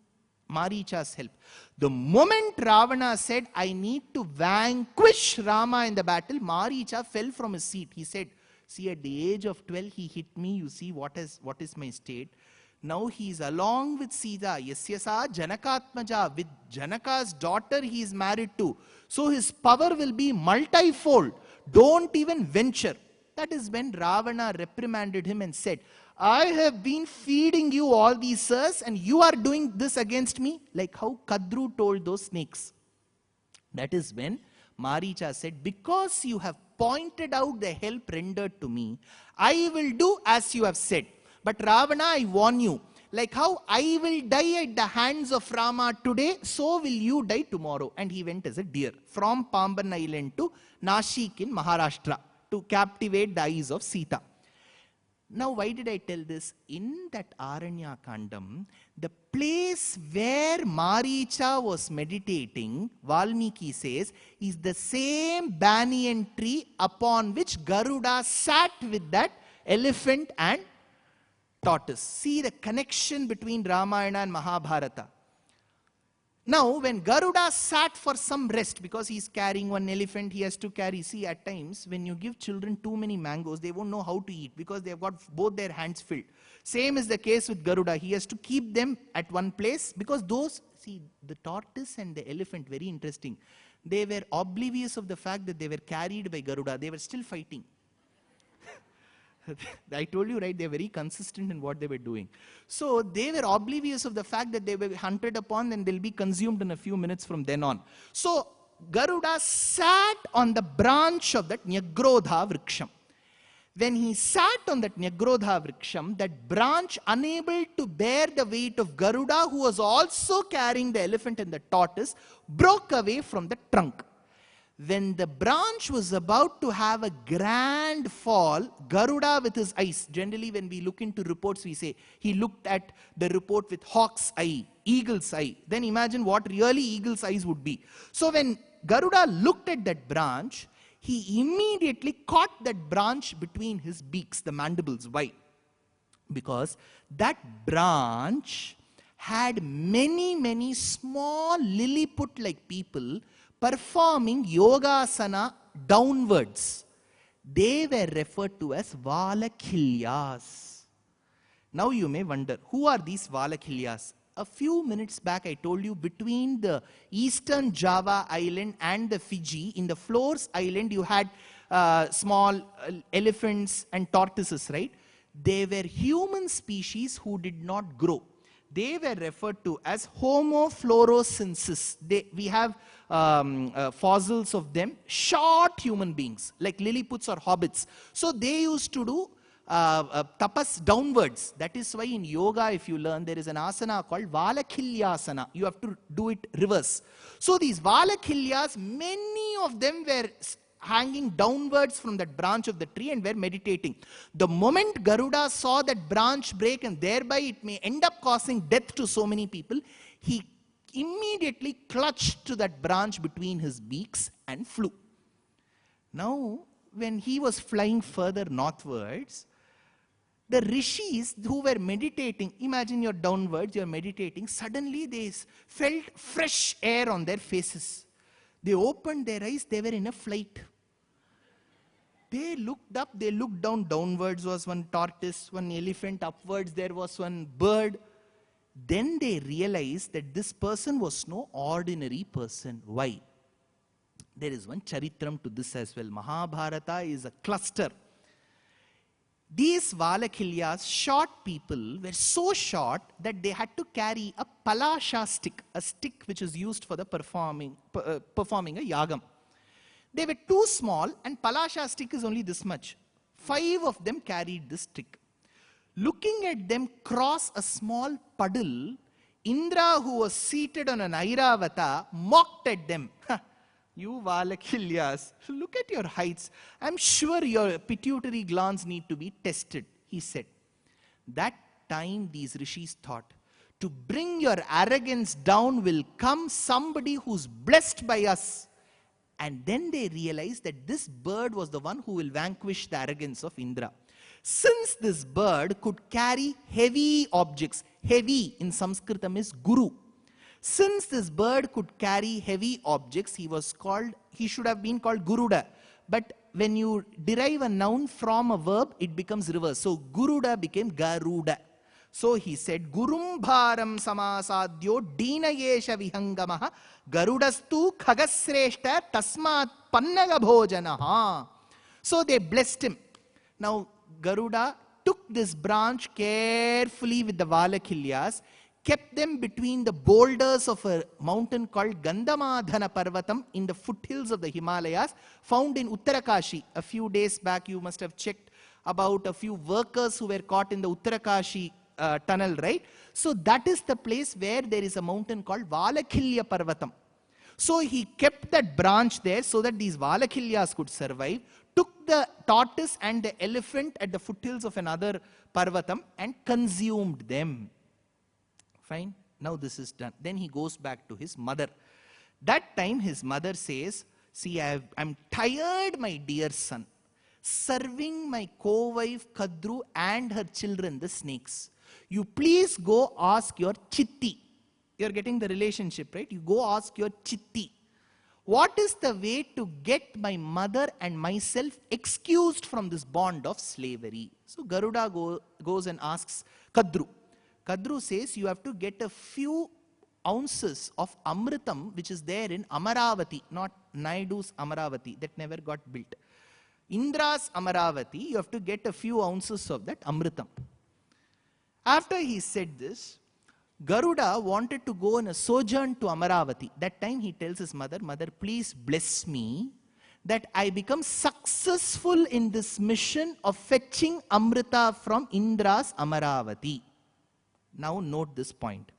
Maricha's help. The moment Ravana said, I need to vanquish Rama in the battle, Maricha fell from his seat. He said, see, at the age of 12, he hit me. You see what is my state. Now he is along with Sita. Yasyasa Janakatmaja. With Janaka's daughter he is married to. So his power will be multifold. Don't even venture. That is when Ravana reprimanded him and said, I have been feeding you all these years and you are doing this against me, like how Kadru told those snakes. That is when Maricha said, because you have pointed out the help rendered to me, I will do as you have said. But Ravana, I warn you, like how I will die at the hands of Rama today, so will you die tomorrow. And he went as a deer from Pamban Island to Nashik in Maharashtra to captivate the eyes of Sita. Now, why did I tell this? In that Aranya Kandam, the place where Maricha was meditating, Valmiki says, is the same banyan tree upon which Garuda sat with that elephant and tortoise. See the connection between Ramayana and Mahabharata. Now, when Garuda sat for some rest, because he's carrying one elephant, he has to carry. See, at times, when you give children too many mangoes, they won't know how to eat because they've got both their hands filled. Same is the case with Garuda. He has to keep them at one place because those, see, the tortoise and the elephant, very interesting. They were oblivious of the fact that they were carried by Garuda. They were still fighting. I told you, right, they're very consistent in what they were doing. So they were oblivious of the fact that they were hunted upon and they'll be consumed in a few minutes from then on. So Garuda sat on the branch of that Nyagrodha Vriksham. When he sat on that Nyagrodha Vriksham, that branch, unable to bear the weight of Garuda, who was also carrying the elephant and the tortoise, broke away from the trunk. When the branch was about to have a grand fall, Garuda with his eyes, generally when we look into reports, we say, he looked at the report with hawk's eye, eagle's eye. Then imagine what really eagle's eyes would be. So when Garuda looked at that branch, he immediately caught that branch between his beaks, the mandibles. Why? Because that branch had many small Lilliput-like people performing yogasana downwards. They were referred to as Valakilyas. Now you may wonder, who are these Valakilyas? A few minutes back I told you, between the eastern Java island and the Fiji, in the Flores island you had small elephants and tortoises, right? They were human species who did not grow. They were referred to as Homo floresiensis. We have fossils of them, short human beings, like Lilliputs or hobbits. So they used to do tapas downwards. That is why in yoga, if you learn, there is an asana called Valakilyasana. You have to do it reverse. So these Valakilyas, many of them were hanging downwards from that branch of the tree and were meditating. The moment Garuda saw that branch break and thereby it may end up causing death to so many people, he immediately clutched to that branch between his beaks and flew. Now, when he was flying further northwards, the rishis who were meditating, imagine you're downwards, you're meditating, suddenly they felt fresh air on their faces. They opened their eyes, they were in a flight. They looked up, they looked down. Downwards was one tortoise, one elephant. Upwards there was one bird. Then they realized that this person was no ordinary person. Why? There is one charitram to this as well. Mahabharata is a cluster. These Valakilyas, short people, were so short that they had to carry a palasha stick, a stick which is used for the performing a yagam. They were too small and palasha stick is only this much. 5 of them carried this stick. Looking at them cross a small puddle, Indra, who was seated on an Airavata, mocked at them. You Valakilyas, look at your heights. I'm sure your pituitary glands need to be tested, he said. That time these rishis thought, to bring your arrogance down will come somebody who's blessed by us. And then they realized that this bird was the one who will vanquish the arrogance of Indra. Since this bird could carry heavy objects, heavy in Sanskritam is Guru. Since this bird could carry heavy objects, he should have been called Garuda. But when you derive a noun from a verb, it becomes reverse. So Garuda became Garuda. So he said, Gurum bharam samasadyo deenayesha vihangamaha garudastu khagasreshta tasmat pannaga bhojanaha. So they blessed him. Now, Garuda took this branch carefully with the Valakilyas, kept them between the boulders of a mountain called Gandhamadhana Parvatam in the foothills of the Himalayas, found in Uttarakashi. A few days back, you must have checked about a few workers who were caught in the Uttarakashi tunnel, right? So that is the place where there is a mountain called Valakilya Parvatam. So he kept that branch there so that these Valakilyas could survive, took the tortoise and the elephant at the foothills of another Parvatam and consumed them. Fine. Now this is done. Then he goes back to his mother. That time his mother says, see, I'm tired, my dear son, serving my co-wife Kadru and her children, the snakes. You please go ask your chitti. You're getting the relationship, right? You go ask your chitti. What is the way to get my mother and myself excused from this bond of slavery? So Garuda goes and asks Kadru. Kadru says you have to get a few ounces of Amritam, which is there in Amaravati, not Naidu's Amaravati, that never got built. Indra's Amaravati, you have to get a few ounces of that Amritam. After he said this, Garuda wanted to go on a sojourn to Amaravati. That time he tells his mother, mother, please bless me that I become successful in this mission of fetching Amrita from Indra's Amaravati. Now note this point.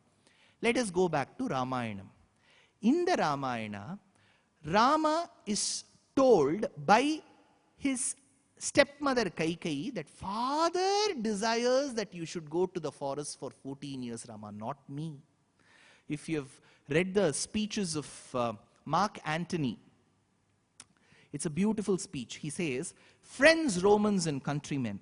Let us go back to Ramayana. In the Ramayana, Rama is told by his stepmother Kaikeyi that father desires that you should go to the forest for 14 years, Rama, not me. If you have read the speeches of Mark Antony, it's a beautiful speech. He says, friends, Romans and countrymen,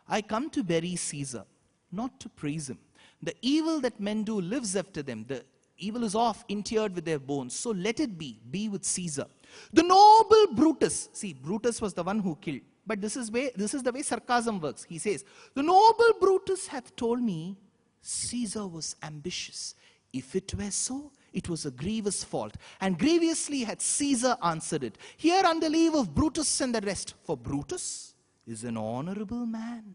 I come to bury Caesar, not to praise him. The evil that men do lives after them. The evil is off, interred with their bones. So let it be with Caesar. The noble Brutus, see, Brutus was the one who killed. But this is the way sarcasm works. He says, the noble Brutus hath told me Caesar was ambitious. If it were so, it was a grievous fault. And grievously had Caesar answered it. Here on the leave of Brutus and the rest. For Brutus is an honorable man.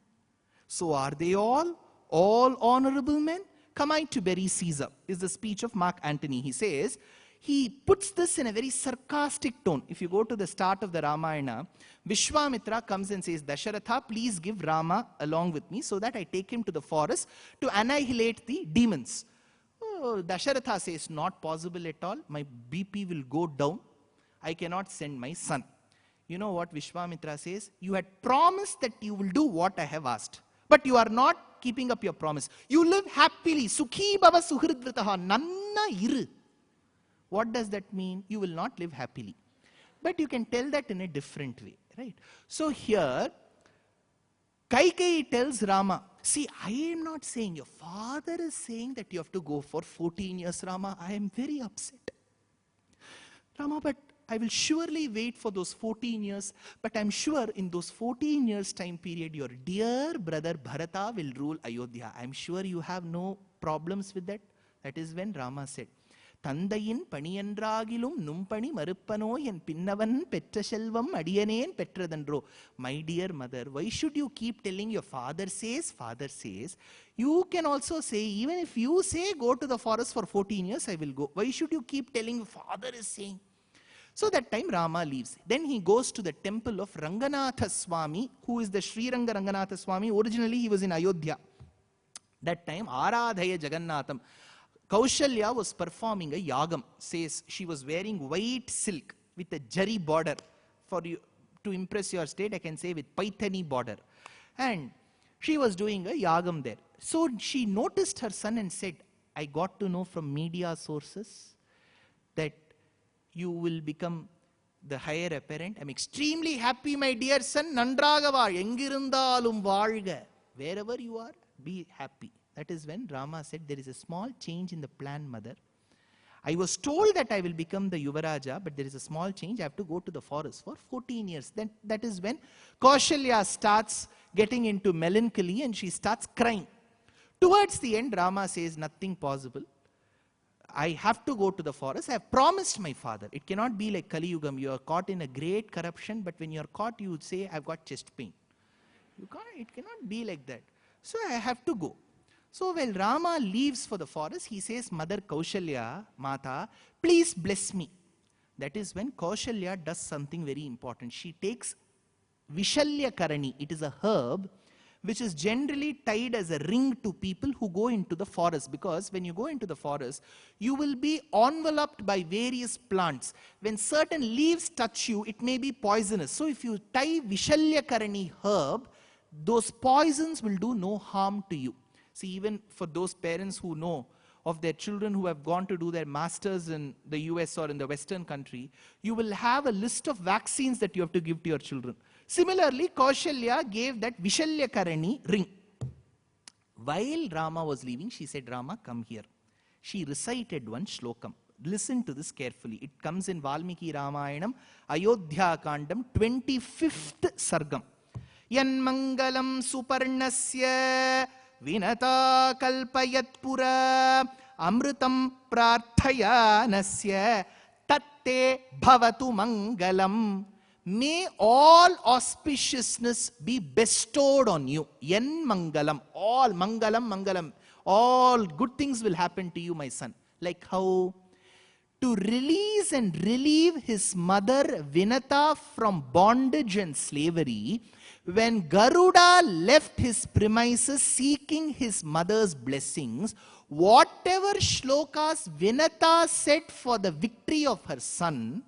So are they all honorable men? Come I to bury Caesar, is the speech of Mark Antony. He says, he puts this in a very sarcastic tone. If you go to the start of the Ramayana, Vishwamitra comes and says, Dasharatha, please give Rama along with me so that I take him to the forest to annihilate the demons. Oh, Dasharatha says, not possible at all. My BP will go down. I cannot send my son. You know what Vishwamitra says? You had promised that you will do what I have asked. But you are not keeping up your promise. You live happily. Sukhi bhava suhridvritaha nanna iru. What does that mean? You will not live happily. But you can tell that in a different way, right? So here, Kaikeyi tells Rama, see, I am not saying, your father is saying that you have to go for 14 years, Rama. I am very upset. Rama, but I will surely wait for those 14 years. But I am sure in those 14 years time period, your dear brother Bharata will rule Ayodhya. I am sure you have no problems with that. That is when Rama said, தந்தையின் பணியன்றாகிலும் நும்பணி மறுப்பனோ என் பின்னவன் பெற்ற செல்வம் அடியனேன் பெற்றதன்றோ. My dear mother, why should you keep telling your father says, father says? You can also say, even if you say go to the forest for 14 years, I will go. Why should you keep telling father is saying? So that time Rama leaves. Then he goes to the temple of Ranganatha Swami, who is the Sri Ranganatha Swami. Originally he was in Ayodhya. That time Aradhaya Jagannatham. Kaushalya was performing a yagam. Says she was wearing white silk with a jari border. For you to impress your state, I can say with paithani border. And she was doing a yagam there. So she noticed her son and said, I got to know from media sources that you will become the heir apparent. I'm extremely happy, my dear son. Nandraga vaazh, engirundhalum vaalga. Wherever you are, be happy. That is when Rama said, there is a small change in the plan, mother. I was told that I will become the Yuvaraja, but there is a small change. I have to go to the forest for 14 years. Then that is when Kaushalya starts getting into melancholy and she starts crying. Towards the end, Rama says, nothing possible. I have to go to the forest. I have promised my father. It cannot be like Kali Yugam. You are caught in a great corruption, but when you are caught, you would say, I've got chest pain. You can't, it cannot be like that. So I have to go. So when Rama leaves for the forest, he says, Mother Kaushalya, Mata, please bless me. That is when Kaushalya does something very important. She takes Vishalya Karani. It is a herb which is generally tied as a ring to people who go into the forest. Because when you go into the forest, you will be enveloped by various plants. When certain leaves touch you, it may be poisonous. So if you tie Vishalya Karani herb, those poisons will do no harm to you. See, even for those parents who know of their children who have gone to do their masters in the US or in the Western country, you will have a list of vaccines that you have to give to your children. Similarly, Kaushalya gave that Vishalya Karani ring. While Rama was leaving, she said, Rama, come here. She recited one shlokam. Listen to this carefully. It comes in Valmiki Ramayanam, Ayodhya Kandam, 25th Sargam. Yanmangalam Suparnasya Vinata Kalpayat Pura Amrutam Prarthayanasya Tatte Bhavatu Mangalam. May all auspiciousness be bestowed on you. Yan Mangalam. All Mangalam, Mangalam. All good things will happen to you, my son. Like how? To release and relieve his mother Vinata from bondage and slavery, when Garuda left his premises seeking his mother's blessings, whatever shlokas Vinata said for the victory of her son,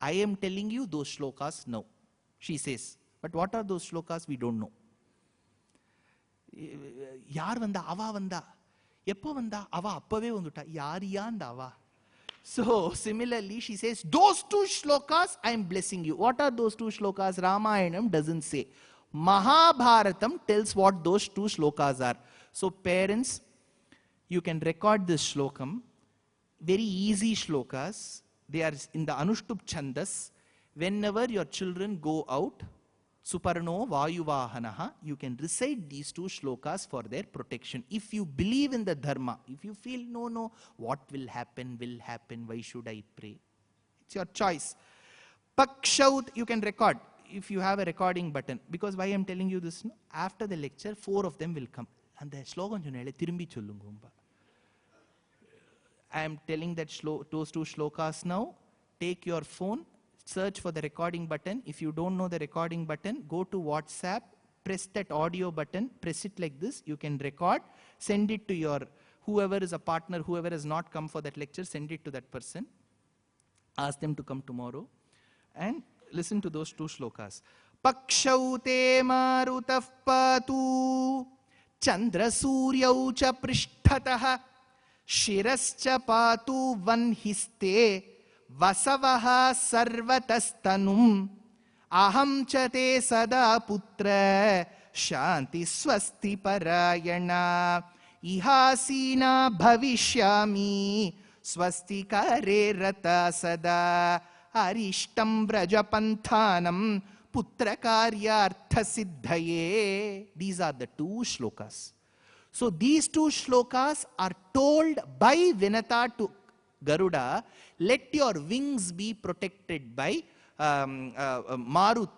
I am telling you those shlokas now, she says. But what are those shlokas? We don't know. Yaar vanda, ava vanda. Eppo vanda, ava appave vanduta. Yariya and ava. So similarly, she says, those two shlokas I am blessing you. What are those two shlokas? Ramayanam doesn't say. Mahabharatam tells what those two shlokas are. So parents, you can record this shlokam. Very easy shlokas. They are in the Anushtup Chandas. Whenever your children go out, Suparno Vayuvahanaha, you can recite these two shlokas for their protection. If you believe in the dharma, if you feel, no, what will happen, why should I pray? It's your choice. Pakshaut, you can record if you have a recording button. Because why I am telling you this? No? After the lecture, 4 of them will come. And the slogan, Tirumbi Chollungumba. I am telling that those two shlokas now. Take your phone, search for the recording button. If you don't know the recording button, go to WhatsApp, press that audio button, press it like this. You can record, send it to your, whoever is a partner, whoever has not come for that lecture, send it to that person. Ask them to come tomorrow. And listen to those two shlokas. Pakshaute marutaf patu Chandra suryau cha prishthatah Shirascha patu vanhiste Vasavaha sarvatastanum Aham chate sada putra Shanti swasti parayana Ihasina bhavishyami Swasti kare rata sada Arishtam vrajapanthanam Putra karyartha siddhaye. These are the two shlokas. So these two shlokas are told by Vinata to Garuda, let your wings be protected by Maruts,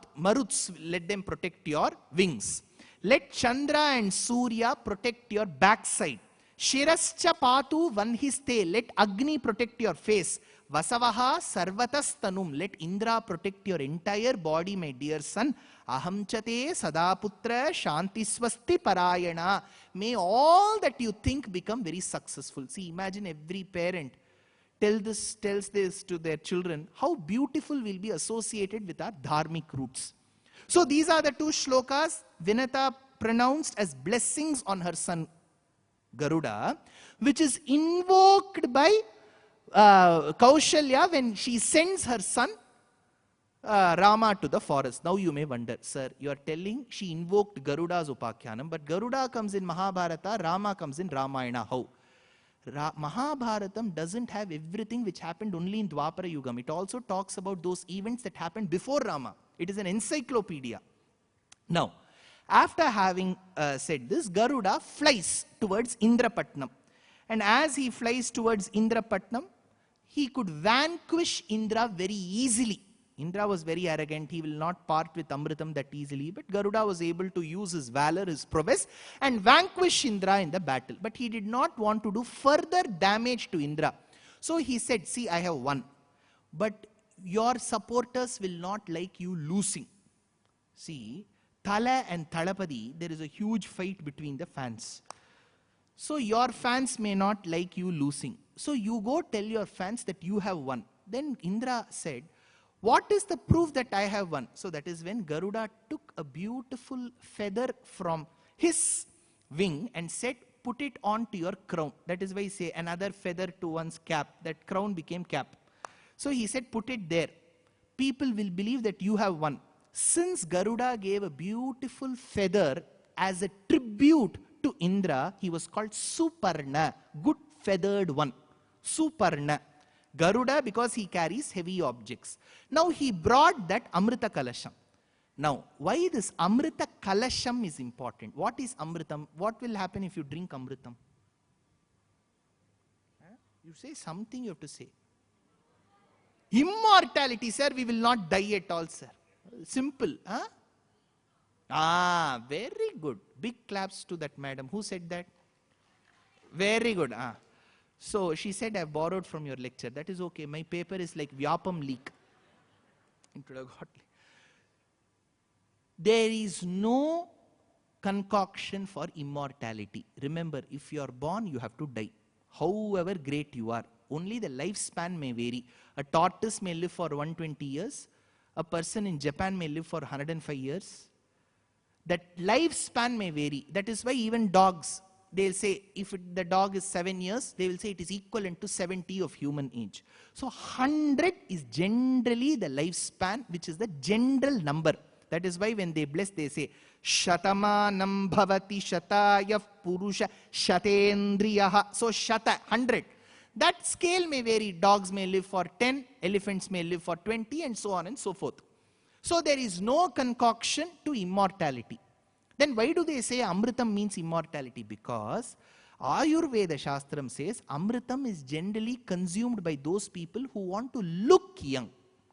let them protect your wings. Let Chandra and Surya protect your backside. Shirascha patu vanhiste, let Agni protect your face. Vasavaha sarvatastanum, let Indra protect your entire body, my dear son. Aham chate sadaputra shanti swasti parayana. May all that you think become very successful. See, imagine every parent tells this to their children. How beautiful will be associated with our dharmic roots. So these are the two shlokas Vinata pronounced as blessings on her son Garuda, which is invoked by Kaushalya when she sends her son Rama to the forest. Now you may wonder, sir, you are telling she invoked Garuda's Upakhyanam, but Garuda comes in Mahabharata, Rama comes in Ramayana. How? Mahabharatam doesn't have everything which happened only in Dwapara Yugam. It also talks about those events that happened before Rama. It is an encyclopedia. Now, after having said this, Garuda flies towards Indrapatnam. And as he flies towards Indrapatnam, he could vanquish Indra very easily. Indra was very arrogant. He will not part with Amritam that easily. But Garuda was able to use his valor, his prowess, and vanquish Indra in the battle. But he did not want to do further damage to Indra. So he said, see, I have won. But your supporters will not like you losing. See, Thala and Thalapadi, there is a huge fight between the fans. So your fans may not like you losing. So you go tell your fans that you have won. Then Indra said, what is the proof that I have won? So that is when Garuda took a beautiful feather from his wing and said, put it onto your crown. That is why I say another feather to one's cap. That crown became cap. So he said, put it there. People will believe that you have won. Since Garuda gave a beautiful feather as a tribute to Indra, he was called Suparna, good feathered one. Suparna. Garuda, because he carries heavy objects. Now he brought that Amrita Kalasham. Now, why this Amrita Kalasham is important? What is Amritam? What will happen if you drink Amritam? You say something, you have to say. Immortality, sir. We will not die at all, sir. Simple. Huh? Very good. Big claps to that madam. Who said that? Very good. So she said, I have borrowed from your lecture. That is okay. My paper is like Vyapam leak. There is no concoction for immortality. Remember, if you are born, you have to die. However great you are. Only the lifespan may vary. A tortoise may live for 120 years. A person in Japan may live for 105 years. That lifespan may vary. That is why even dogs, they'll say, if the dog is 7 years, they will say it is equivalent to 70 of human age. So 100 is generally the lifespan, which is the general number. That is why when they bless, they say, Shatamanam bhavati shataya purusha shatendriyaha. So shata, 100. That scale may vary. Dogs may live for 10, elephants may live for 20, and so on and so forth. So there is no concoction to immortality. Then why do they say Amritam means immortality? Because Ayurveda Shastram says Amritam is generally consumed by those people who want to look young.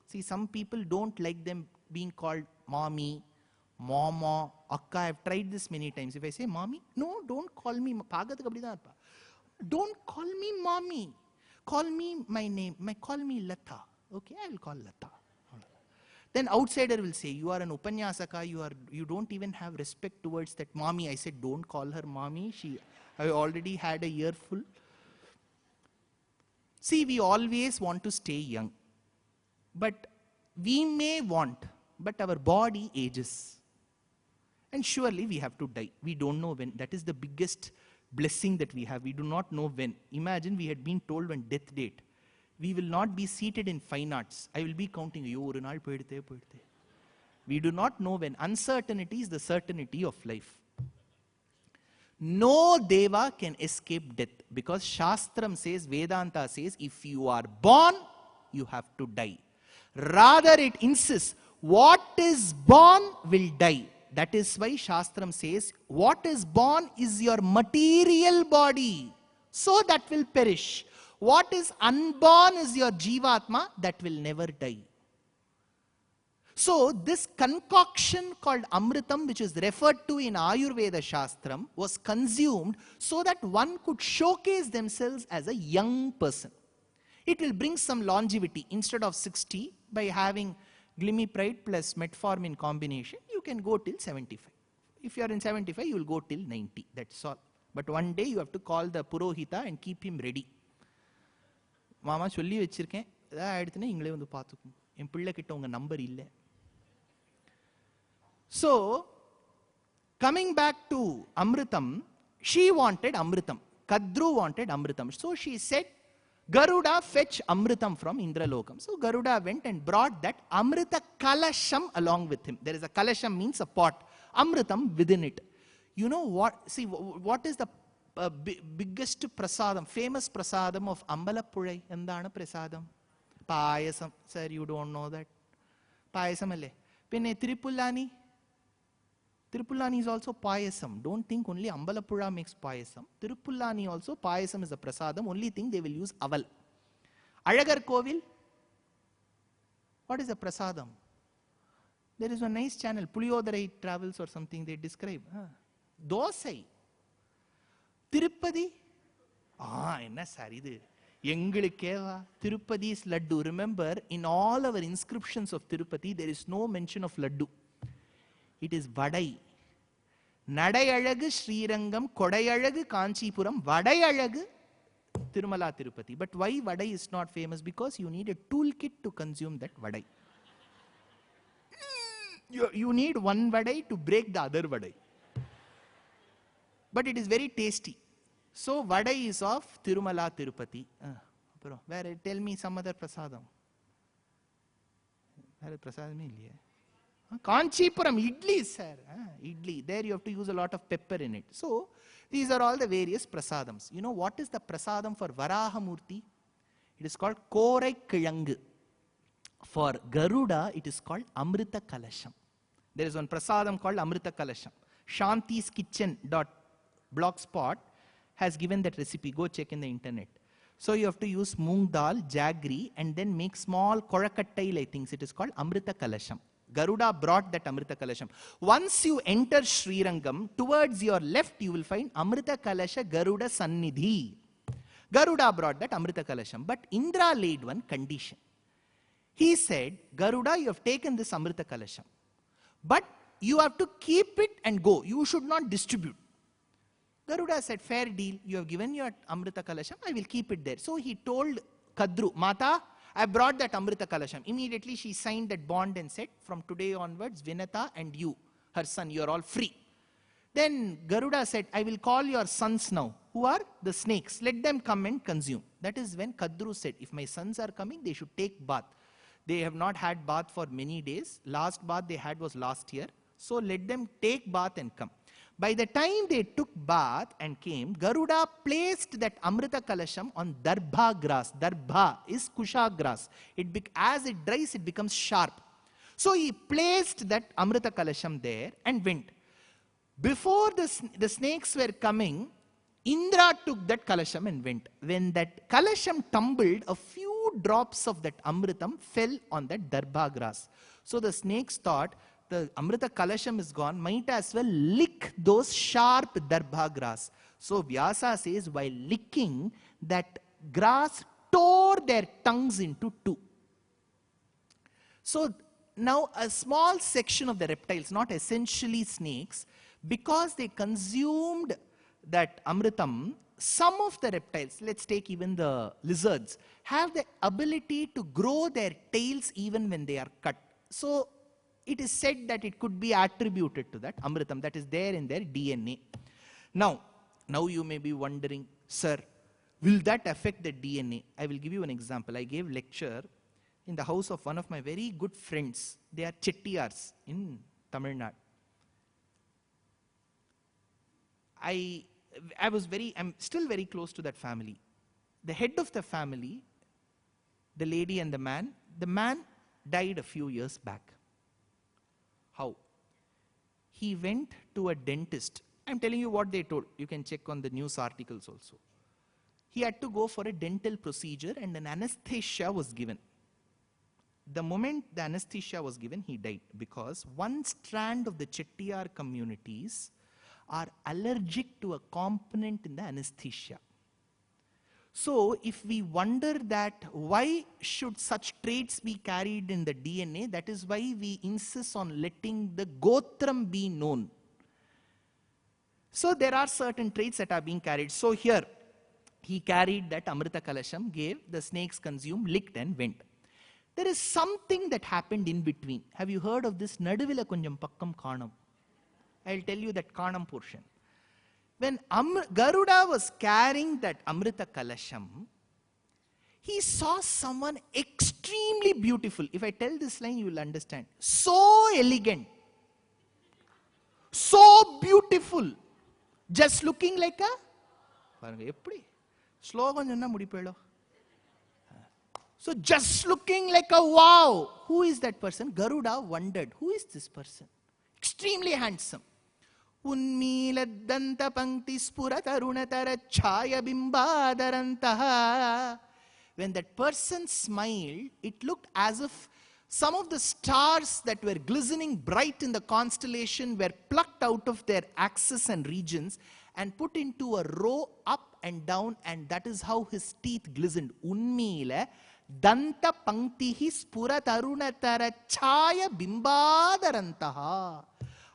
See, some people don't like them being called mommy, mama, akka. I have tried this many times. If I say mommy, no, don't call me. Don't call me mommy. Call me my name. Call me Lata. Okay, I will call Lata. Then outsider will say, you are an Upanyasaka, you don't even have respect towards that mommy. I said, don't call her mommy. I already had a earful. See, we always want to stay young. But we may want, but our body ages. And surely we have to die. We don't know when. That is the biggest blessing that we have. We do not know when. Imagine we had been told one death date. We will not be seated in fine arts. I will be counting. We do not know when. Uncertainty is the certainty of life. No Deva can escape death. Because Shastram says, Vedanta says, if you are born, you have to die. Rather it insists, what is born will die. That is why Shastram says, what is born is your material body. So that will perish. What is unborn is your Jivatma that will never die. So this concoction called Amritam, which is referred to in Ayurveda Shastram, was consumed so that one could showcase themselves as a young person. It will bring some longevity. Instead of 60, by having Glimipride plus Metformin combination, you can go till 75. If you are in 75, you will go till 90. That's all. But one day you have to call the Purohita and keep him ready. Mama solli vechiruken adha aidutna ingle vandu paathukum en pilla kitta unga number illa. So coming back to Amritam, she wanted Amritam. Kadru wanted Amritam. So she said, Garuda fetch Amritam from Indralokam. So Garuda went and brought that Amrita Kalasham along with him. There is a Kalasham means a pot. Amritam within it. You know what? See, what is the biggest prasadam, famous prasadam of Ambalappuzhai? Endana prasadam? Payasam. Sir, you don't know that. Payasam alle. Pinne Tirupulani. Tirupulani is also payasam. Don't think only Ambalappuzha makes payasam. Tirupulani also, payasam is a prasadam. Only thing they will use aval. Alagar Kovil. What is a prasadam? There is a nice channel, Puliyodharai Travels or something, they describe. Dosai. Tirupati. Enna sir idu. Engalukeva. Tirupati's laddu. Remember, in all our inscriptions of Tirupati, there is no mention of laddu. It is vadai. Nadayalagu Srirangam, Kodayalagu Kanchipuram, Vadayalagu Tirumala Tirupati. But why vadai is not famous? Because you need a toolkit to consume that vadai. You need one vadai to break the other vadai. But it is very tasty. So vadai is of Tirumala Tirupati. Tell me some other prasadam. Where is prasadam? Kanchipuram, idli, sir. Idli. There you have to use a lot of pepper in it. So, these are all the various prasadams. You know what is the prasadam for Varahamurti? It is called Korai Kilangu. For Garuda, it is called Amrita Kalasham. There is one prasadam called Amrita Kalasham. Shanti's Kitchen.blogspot has given that recipe. Go check in the internet. So, you have to use moong dal, jaggery, and then make small korakattai things. It is called Amrita Kalasham. Garuda brought that Amrita Kalasham. Once you enter Srirangam, towards your left you will find Amrita Kalasha Garuda Sannidhi. Garuda brought that Amrita Kalasham. But Indra laid one condition. He said, Garuda, you have taken this Amrita Kalasham. But you have to keep it and go. You should not distribute. Garuda said, fair deal. You have given your Amrita Kalasham. I will keep it there. So he told Kadru, Mata, I brought that Amrita Kalasham. Immediately she signed that bond and said, from today onwards, Vinata and you, her son, you are all free. Then Garuda said, I will call your sons now. Who are? The snakes. Let them come and consume. That is when Kadru said, if my sons are coming, they should take bath. They have not had bath for many days. Last bath they had was last year. So let them take bath and come. By the time they took bath and came, Garuda placed that Amrita Kalasham on Darbha grass. Darbha is Kusha grass. As it dries, it becomes sharp. So he placed that Amrita Kalasham there and went. Before the snakes were coming, Indra took that Kalasham and went. When that Kalasham tumbled, a few drops of that Amritam fell on that Darbha grass. So the snakes thought, the Amrita Kalasham is gone, might as well lick those sharp Darbha grass. So Vyasa says, while licking, that grass tore their tongues into two. So now a small section of the reptiles, not essentially snakes, because they consumed that Amritam, some of the reptiles, let's take even the lizards, have the ability to grow their tails even when they are cut. So it is said that it could be attributed to that Amritam that is there in their DNA. Now you may be wondering, sir, will that affect the DNA? I will give you an example. I gave lecture in the house of one of my very good friends. They are Chettiyars in Tamil Nadu. I'm still very close to that family. The head of the family, the lady and the man died a few years back. How? He went to a dentist. I'm telling you what they told. You can check on the news articles also. He had to go for a dental procedure and an anesthesia was given. The moment the anesthesia was given, he died because one strand of the Chettiyar communities are allergic to a component in the anesthesia. So, if we wonder that why should such traits be carried in the DNA, that is why we insist on letting the Gotram be known. So, there are certain traits that are being carried. So, here, he carried that Amrita Kalasham, gave, the snakes consumed, licked and went. There is something that happened in between. Have you heard of this? Naduvila konjam pakkam kaanam. I'll tell you that kaanam portion. When Garuda was carrying that Amrita Kalasham, he saw someone extremely beautiful. If I tell this line, you will understand. So elegant. So beautiful. Just looking like a... So just looking like a wow. Who is that person? Garuda wondered. Who is this person? Extremely handsome. Unmiladanta pankti spuratarunatara chaya bimbadaranta. When that person smiled, it looked as if Some of the stars that were glistening bright in the constellation were plucked out of their axes and regions and put into a row up and down, and that is how his teeth glistened. Unmile danta panktihi spura tarunatara chaya bimbadarantaha.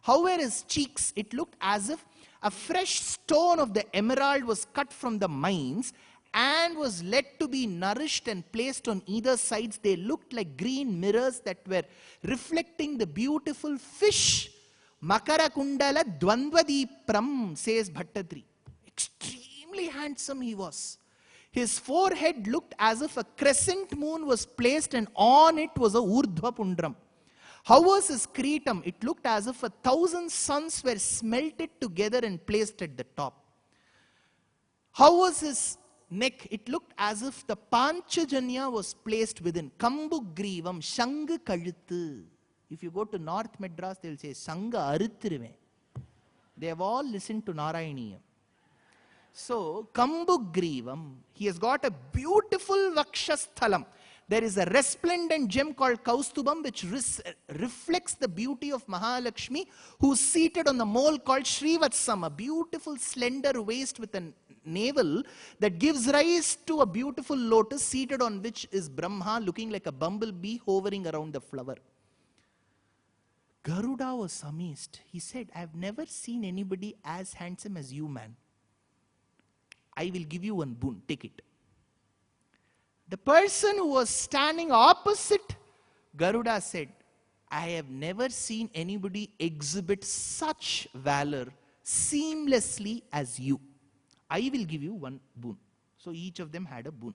However, his cheeks, it looked as if a fresh stone of the emerald was cut from the mines and was let to be nourished and placed on either sides. They looked like green mirrors that were reflecting the beautiful fish. Makara kundala dvandvadipram, says Bhattadri. Extremely handsome he was. His forehead looked as if a crescent moon was placed and on it was a urdhva pundram. How was his kritam? It looked as if 1,000 suns were smelted together and placed at the top. How was his neck? It looked as if the Panchajanya was placed within. Kambugrivam, Shanga Kaluthu. If you go to North Madras, they will say, Sanga Arithiruve. They have all listened to Narayaniyam. So, Kambugrivam, he has got a beautiful Vakshasthalam. There is a resplendent gem called Kaustubam which reflects the beauty of Mahalakshmi, who is seated on the mole called Srivatsam, a beautiful slender waist with a navel that gives rise to a beautiful lotus seated on which is Brahma looking like a bumblebee hovering around the flower. Garuda was amazed. He said, I have never seen anybody as handsome as you, man. I will give you one boon, take it. The person who was standing opposite Garuda said, I have never seen anybody exhibit such valor seamlessly as you. I will give you one boon. So each of them had a boon.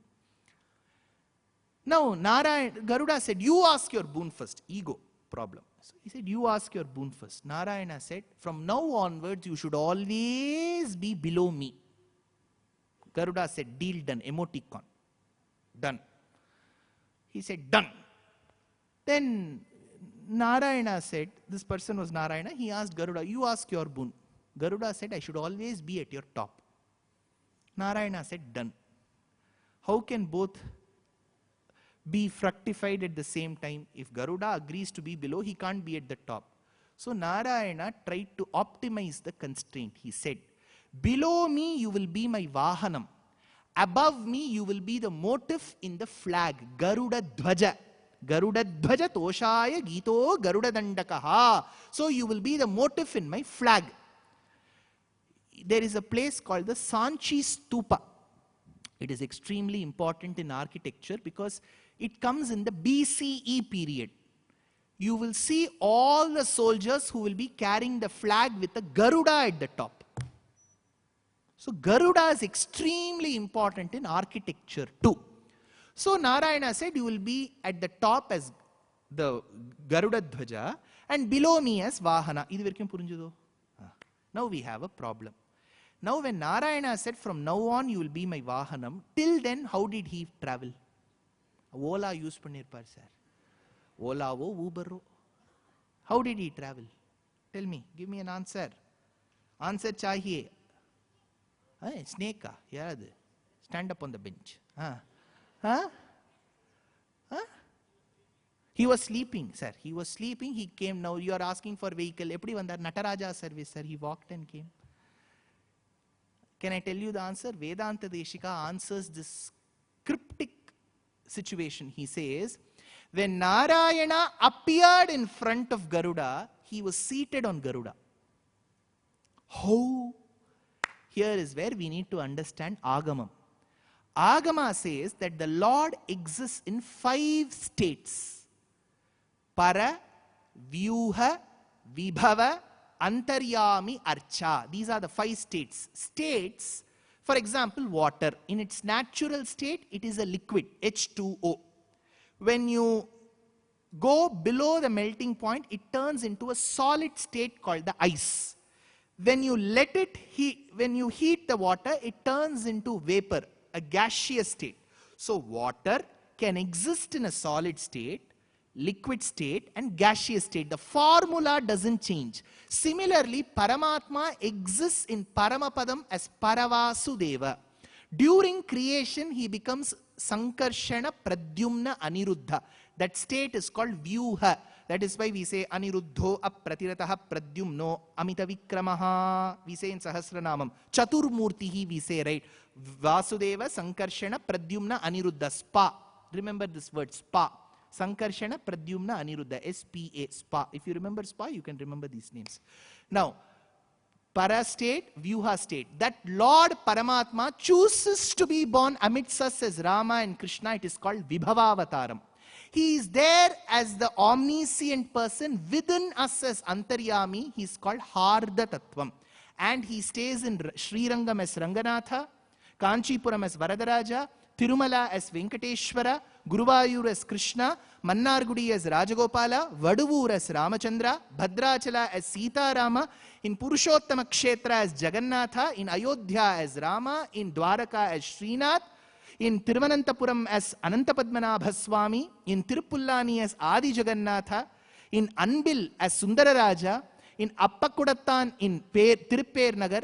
Now Garuda said, you ask your boon first. Ego problem. So he said, you ask your boon first. Narayana said, from now onwards you should always be below me. Garuda said, deal done, emoticon. Done. He said, done. Then Narayana said, this person was Narayana, he asked Garuda, you ask your boon. Garuda said, I should always be at your top. Narayana said, done. How can both be fructified at the same time? If Garuda agrees to be below, he can't be at the top. So Narayana tried to optimize the constraint. He said, below me you will be my vahanam. Above me you will be the motif in the flag. Garuda Dhwaja. Garuda Dhwaja Toshaya Gito Garuda Dandakaha. So you will be the motif in my flag. There is a place called the Sanchi Stupa. It is extremely important in architecture because it comes in the BCE period. You will see all the soldiers who will be carrying the flag with a Garuda at the top. So Garuda is extremely important in architecture too. So Narayana said, you will be at the top as the Garuda Dhwaja and below me as Vahana. Now we have a problem. Now when Narayana said, from now on you will be my Vahanam, till then how did he travel? Ola use pannirpar sir. Ola wo, Uber wo. How did he travel? Tell me, give me an answer. Answer chahiye. Snake, stand up on the bench. He was sleeping, sir. He was sleeping. He came. Now you are asking for vehicle. Eppadi vandar? Nataraja service, sir. He walked and came. Can I tell you the answer? Vedanta Deshika answers this cryptic situation. He says, when Narayana appeared in front of Garuda, he was seated on Garuda. How? Here is where we need to understand Agamam. Agama says that the Lord exists in 5 states. Para, Vyuha, Vibhava, Antaryami, Archa. These are the 5 states. States, for example, water. In its natural state, it is a liquid, H2O. When you go below the melting point, it turns into a solid state called the ice. When you let it heat, when you heat the water, it turns into vapor, a gaseous state. So water can exist in a solid state, liquid state and gaseous state. The formula doesn't change. Similarly, Paramatma exists in Paramapadam as Paravasudeva. During creation, he becomes Sankarshana, Pradyumna, Aniruddha. That state is called Vyuha. That is why we say Aniruddho Apratirataha Pradyumno Amita Vikramaha. We say in Sahasranamam. Chaturmurtihi we say, right? Vasudeva Sankarshana Pradyumna Aniruddha. Spa. Remember this word, Spa. Sankarshana Pradyumna Aniruddha. S-P-A. Spa. If you remember Spa, you can remember these names. Now, Para state, Vyuha state. That Lord Paramatma chooses to be born amidst us as Rama and Krishna. It is called Vibhavavataram. He is there as the omniscient person within us as Antaryami. He is called Hardha Tattvam. And he stays in Srirangam as Ranganatha, Kanchipuram as Varadaraja, Tirumala as Venkateshwara, Guruvayur as Krishna, Mannargudi as Rajagopala, Vaduvur as Ramachandra, Bhadrachala as Sita Rama, in Purushottama Kshetra as Jagannatha, in Ayodhya as Rama, in Dwaraka as Srinath, in Tiruvananthapuram as Anantapadmanabha Swami, in Tirupullani as Adi Jagannatha, in Anbil as Sundararaja, in Appakudattan in Tirupper Nagar,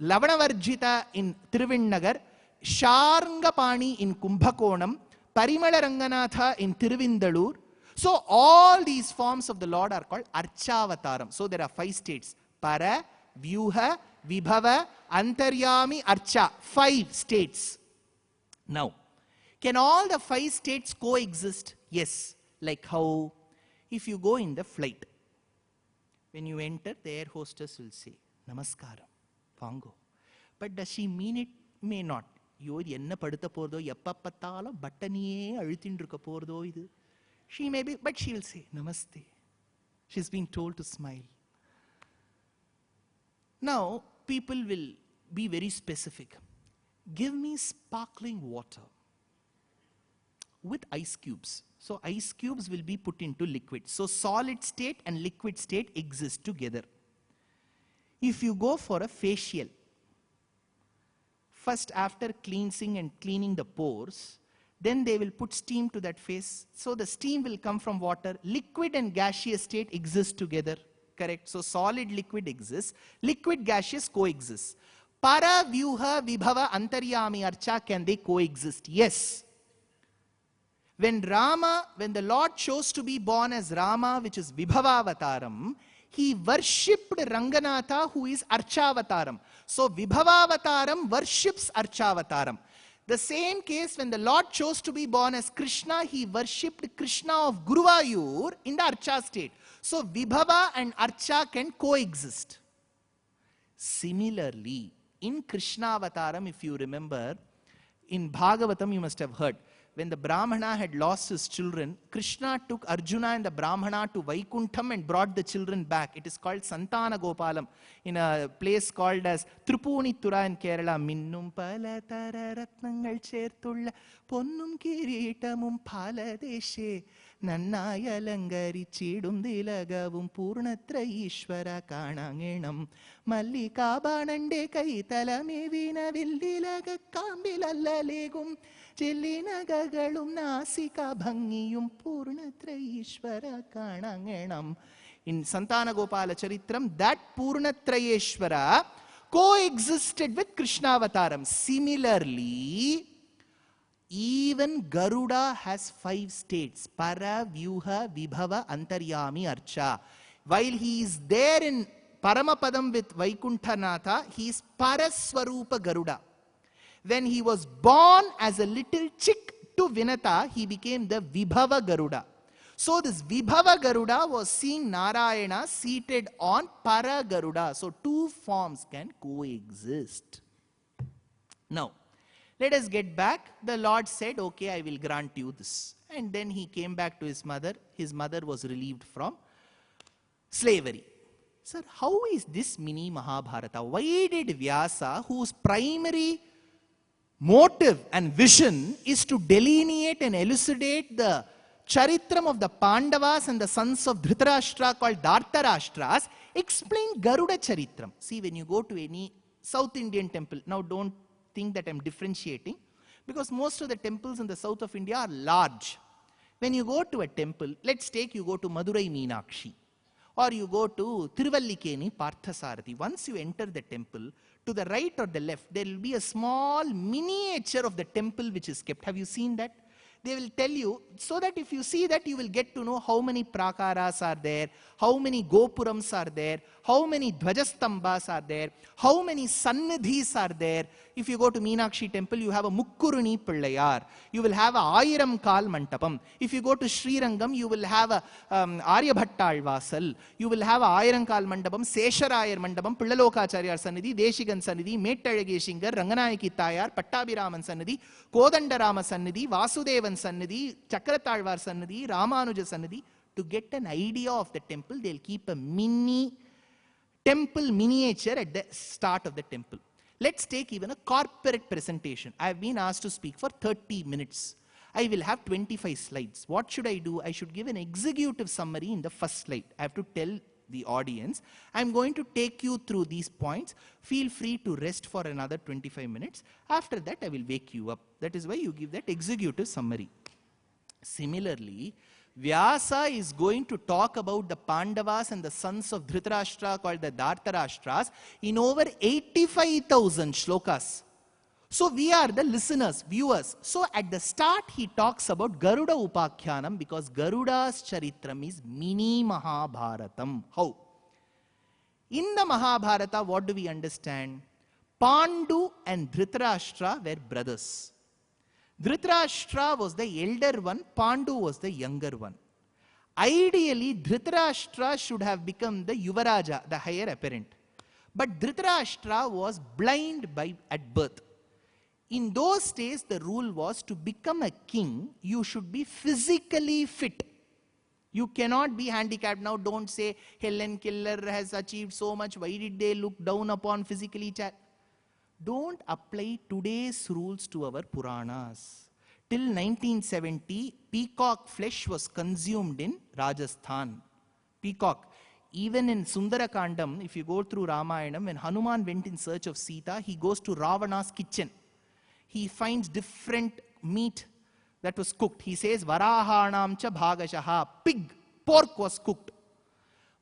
Lavanavarjita in Tiruvinnagar, Sharangapani in Kumbhakonam, Parimala Ranganatha in Tiruvindalur. So all these forms of the Lord are called Archavataram. So there are 5 states. Para, Vyuha, Vibhava, Antaryami, Archa. 5 states. Now, can all the 5 states coexist? Yes. Like how? If you go in the flight, when you enter, the air hostess will say, Namaskaram, Vango. But does she mean it? May not. Enna padutha pordo, yappa pattala, battaniye alutindruka pordo idu. She may be, but she will say, Namaste. She's been told to smile. Now, people will be very specific. Give me sparkling water with ice cubes. So ice cubes will be put into liquid. So solid state and liquid state exist together. If you go for a facial, first after cleansing and cleaning the pores, then they will put steam to that face. So the steam will come from water. Liquid and gaseous state exist together. Correct? So solid liquid exists. Liquid gaseous coexist. Para, Vyuha, Vibhava, Antaryami, Archa, can they coexist? Yes. When the Lord chose to be born as Rama, which is Vibhavavataram, he worshipped Ranganatha, who is Archavataram. So Vibhavavataram worships Archavataram. The same case, when the Lord chose to be born as Krishna, he worshipped Krishna of Guruvayur in the Archa state. So Vibhava and Archa can coexist. Similarly, in Krishna Avataram, if you remember, in Bhagavatam you must have heard, when the Brahmana had lost his children, Krishna took Arjuna and the Brahmana to Vaikuntham and brought the children back. It is called Santana Gopalam in a place called as Tripunithura in Kerala. Minnum palatara ratnangal cherthulla ponnum kiritamum paladeshe nannayalangari chidum dilagavum purnatra ishvara kanangenam mallikaabanande kaithalame veena villilaga kambilallalegum Chillinagagalum nasika bhangiyum purnatrayeshwara kanangenam. In Santana Gopala Charitram, that Purnatrayeshwara coexisted with Krishna Avataram. Similarly, even Garuda has 5 states. Para, Vyuha, Vibhava, Antaryami, Archa. While he is there in Paramapadam with Vaikunthanatha, he is Paraswarupa Garuda. When he was born as a little chick to Vinata, he became the Vibhava Garuda. So this Vibhava Garuda was seeing Narayana seated on Para Garuda. So 2 forms can coexist. Now, let us get back. The Lord said, okay, I will grant you this. And then he came back to his mother. His mother was relieved from slavery. Sir, how is this mini Mahabharata? Why did Vyasa, whose primary motive and vision is to delineate and elucidate the charitram of the Pandavas and the sons of Dhritarashtra called Dhartarashtras, explain Garuda Charitram. See, when you go to any South Indian temple, now don't think that I'm differentiating, because most of the temples in the south of India are large. When you go to a temple, let's take you go to Madurai Meenakshi, or you go to Tiruvallikeni Parthasarathi. Once you enter the temple, to the right or the left, there will be a small miniature of the temple which is kept. Have you seen that? They will tell you, so that if you see that, you will get to know how many prakaras are there, how many gopurams are there, how many dvajastambhas are there, how many sannidhis are there. If you go to Meenakshi temple, you have a Mukkuruni Pillayar. You will have a Ayiram Kal Mantapam. If you go to Sri Rangam, you will have a Aryabhattal Vasal. You will have a Ayiram Kal Mantapam, Sesharayar Mantapam, Pillalokacharya Sannidhi, Deshigan Sannidhi, Mettalage Ranganayaki Tayar, Pattabhiraman Sannidhi, Kodandarama Sannidhi, Vasudevan Sannidhi, Chakratalvar Sannidhi, Ramanuja Sannidhi. To get an idea of the temple, they'll keep a mini temple miniature at the start of the temple. Let's take even a corporate presentation. I have been asked to speak for 30 minutes. I will have 25 slides. What should I do? I should give an executive summary in the first slide. I have to tell the audience, I'm going to take you through these points. Feel free to rest for another 25 minutes. After that, I will wake you up. That is why you give that executive summary. Similarly, Vyasa is going to talk about the Pandavas and the sons of Dhritarashtra called the Dhartarashtras in over 85,000 shlokas. So we are the listeners, viewers. So at the start he talks about Garuda Upakhyanam because Garuda's Charitram is mini Mahabharatam. How? In the Mahabharata, what do we understand? Pandu and Dhritarashtra were brothers. Dhritarashtra was the elder one, Pandu was the younger one. Ideally, Dhritarashtra should have become the Yuvaraja, the heir apparent. But Dhritarashtra was blind at birth. In those days, the rule was to become a king, you should be physically fit. You cannot be handicapped. Now don't say Helen Keller has achieved so much, why did they look down upon physically? Don't apply today's rules to our Puranas. Till 1970, peacock flesh was consumed in Rajasthan. Peacock. Even in Sundarakandam, if you go through Ramayanam, when Hanuman went in search of Sita, he goes to Ravana's kitchen. He finds different meat that was cooked. He says, Varahanam cha bhagashaha, pig, pork was cooked.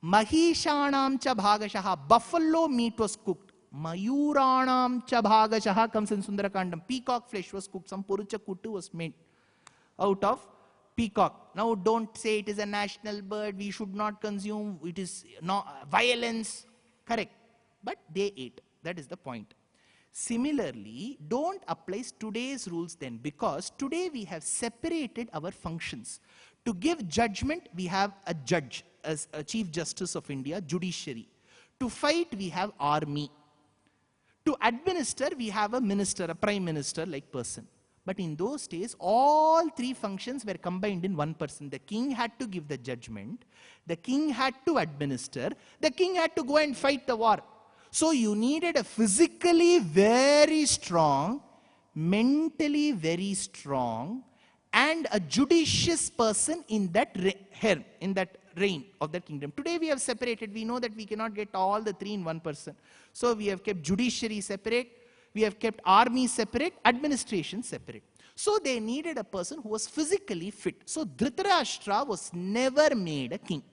Mahishanam cha bhagashaha, buffalo meat was cooked. Mayuranam cha bhagashaha comes in Sundarakandam. Peacock flesh was cooked. Some porucha kuttu was made out of peacock. Now don't say it is a national bird, we should not consume, it is not violence. Correct. But they ate. That is the point. Similarly, don't apply today's rules then, because today we have separated our functions. To give judgment, we have a judge as a Chief Justice of India, judiciary. To fight, we have army. To administer, we have a minister, a prime minister like person. But in those days, all three functions were combined in one person. The king had to give the judgment, the king had to administer, the king had to go and fight the war. So you needed a physically very strong, mentally very strong, and a judicious person in that reign of that kingdom. Today we have separated. We know that we cannot get all the three in one person. So we have kept judiciary separate, we have kept army separate, administration separate. So they needed a person who was physically fit. So Dhritarashtra was never made a king.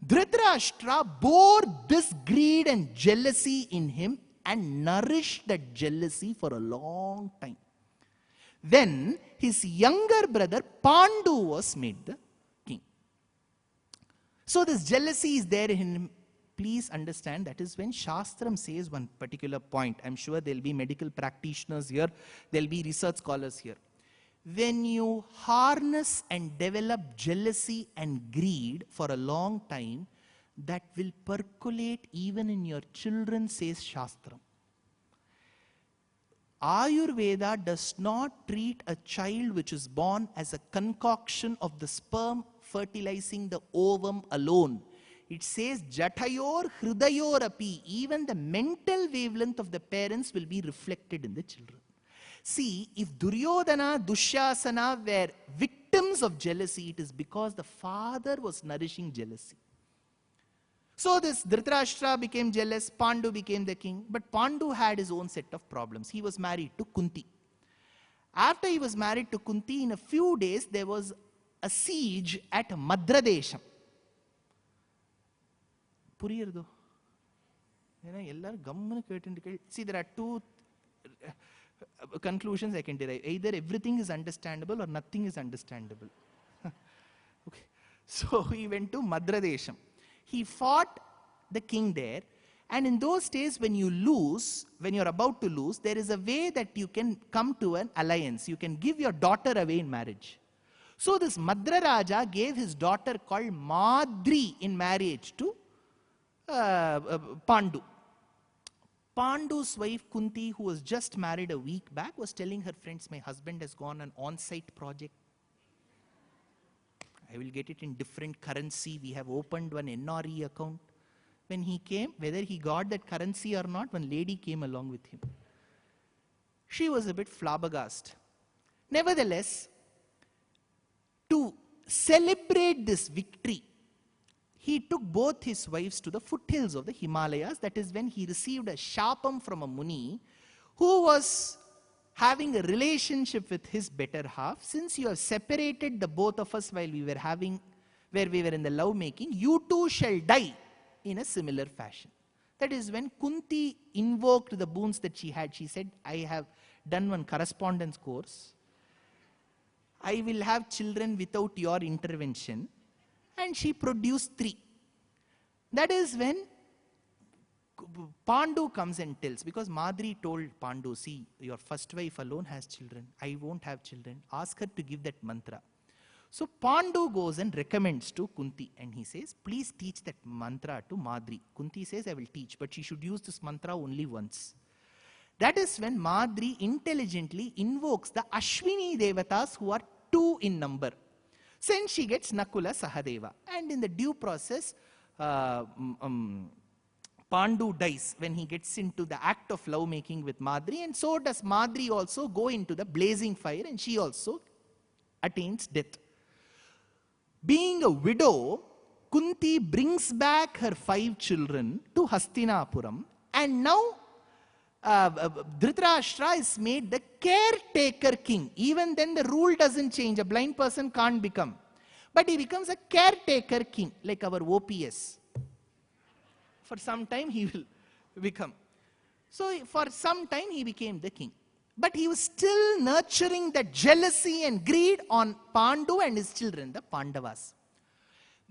Dhritarashtra bore this greed and jealousy in him and nourished that jealousy for a long time. Then his younger brother Pandu was made the king. So this jealousy is there in him. Please understand, that is when Shastram says one particular point. I'm sure there'll be medical practitioners here, there'll be research scholars here. When you harness and develop jealousy and greed for a long time, that will percolate even in your children, says Shastram. Ayurveda does not treat a child which is born as a concoction of the sperm fertilizing the ovum alone. It says, Jatayor Hridayor api, even the mental wavelength of the parents will be reflected in the children. See, if Duryodhana, Dushyasana were victims of jealousy, it is because the father was nourishing jealousy. So this Dhritarashtra became jealous, Pandu became the king, but Pandu had his own set of problems. He was married to Kunti. After he was married to Kunti, in a few days, there was a siege at Madradesham. See, there are two conclusions I can derive. Either everything is understandable or nothing is understandable. Okay. So he went to Madradesham. He fought the king there. And in those days, when you lose, when you're about to lose, there is a way that you can come to an alliance. You can give your daughter away in marriage. So this Madra Raja gave his daughter called Madri in marriage to Pandu. Pandu's wife Kunti, who was just married a week back, was telling her friends, my husband has gone on on-site project. I will get it in different currency. We have opened one NRE account. When he came, whether he got that currency or not, one lady came along with him. She was a bit flabbergasted. Nevertheless, to celebrate this victory, he took both his wives to the foothills of the Himalayas. That is when he received a shapam from a Muni who was having a relationship with his better half. Since you have separated the both of us while we were in the love making, you too shall die in a similar fashion. That is when Kunti invoked the boons that she had. She said, I have done one correspondence course. I will have children without your intervention. And she produced 3. That is when Pandu comes and tells, because Madri told Pandu, see, your first wife alone has children. I won't have children. Ask her to give that mantra. So Pandu goes and recommends to Kunti, and he says, please teach that mantra to Madri. Kunti says, I will teach, but she should use this mantra only once. That is when Madri intelligently invokes the Ashwini Devatas, who are 2 in number. Then she gets Nakula Sahadeva. And in the due process, Pandu dies when he gets into the act of love making with Madri, and so does Madri also go into the blazing fire, and she also attains death. Being a widow, Kunti brings back her 5 children to Hastinapuram, and now Dhritarashtra is made the caretaker king. Even then the rule doesn't change. A blind person can't become. But he becomes a caretaker king, like our OPS. For some time he will become. So for some time he became the king. But he was still nurturing that jealousy and greed on Pandu and his children, the Pandavas.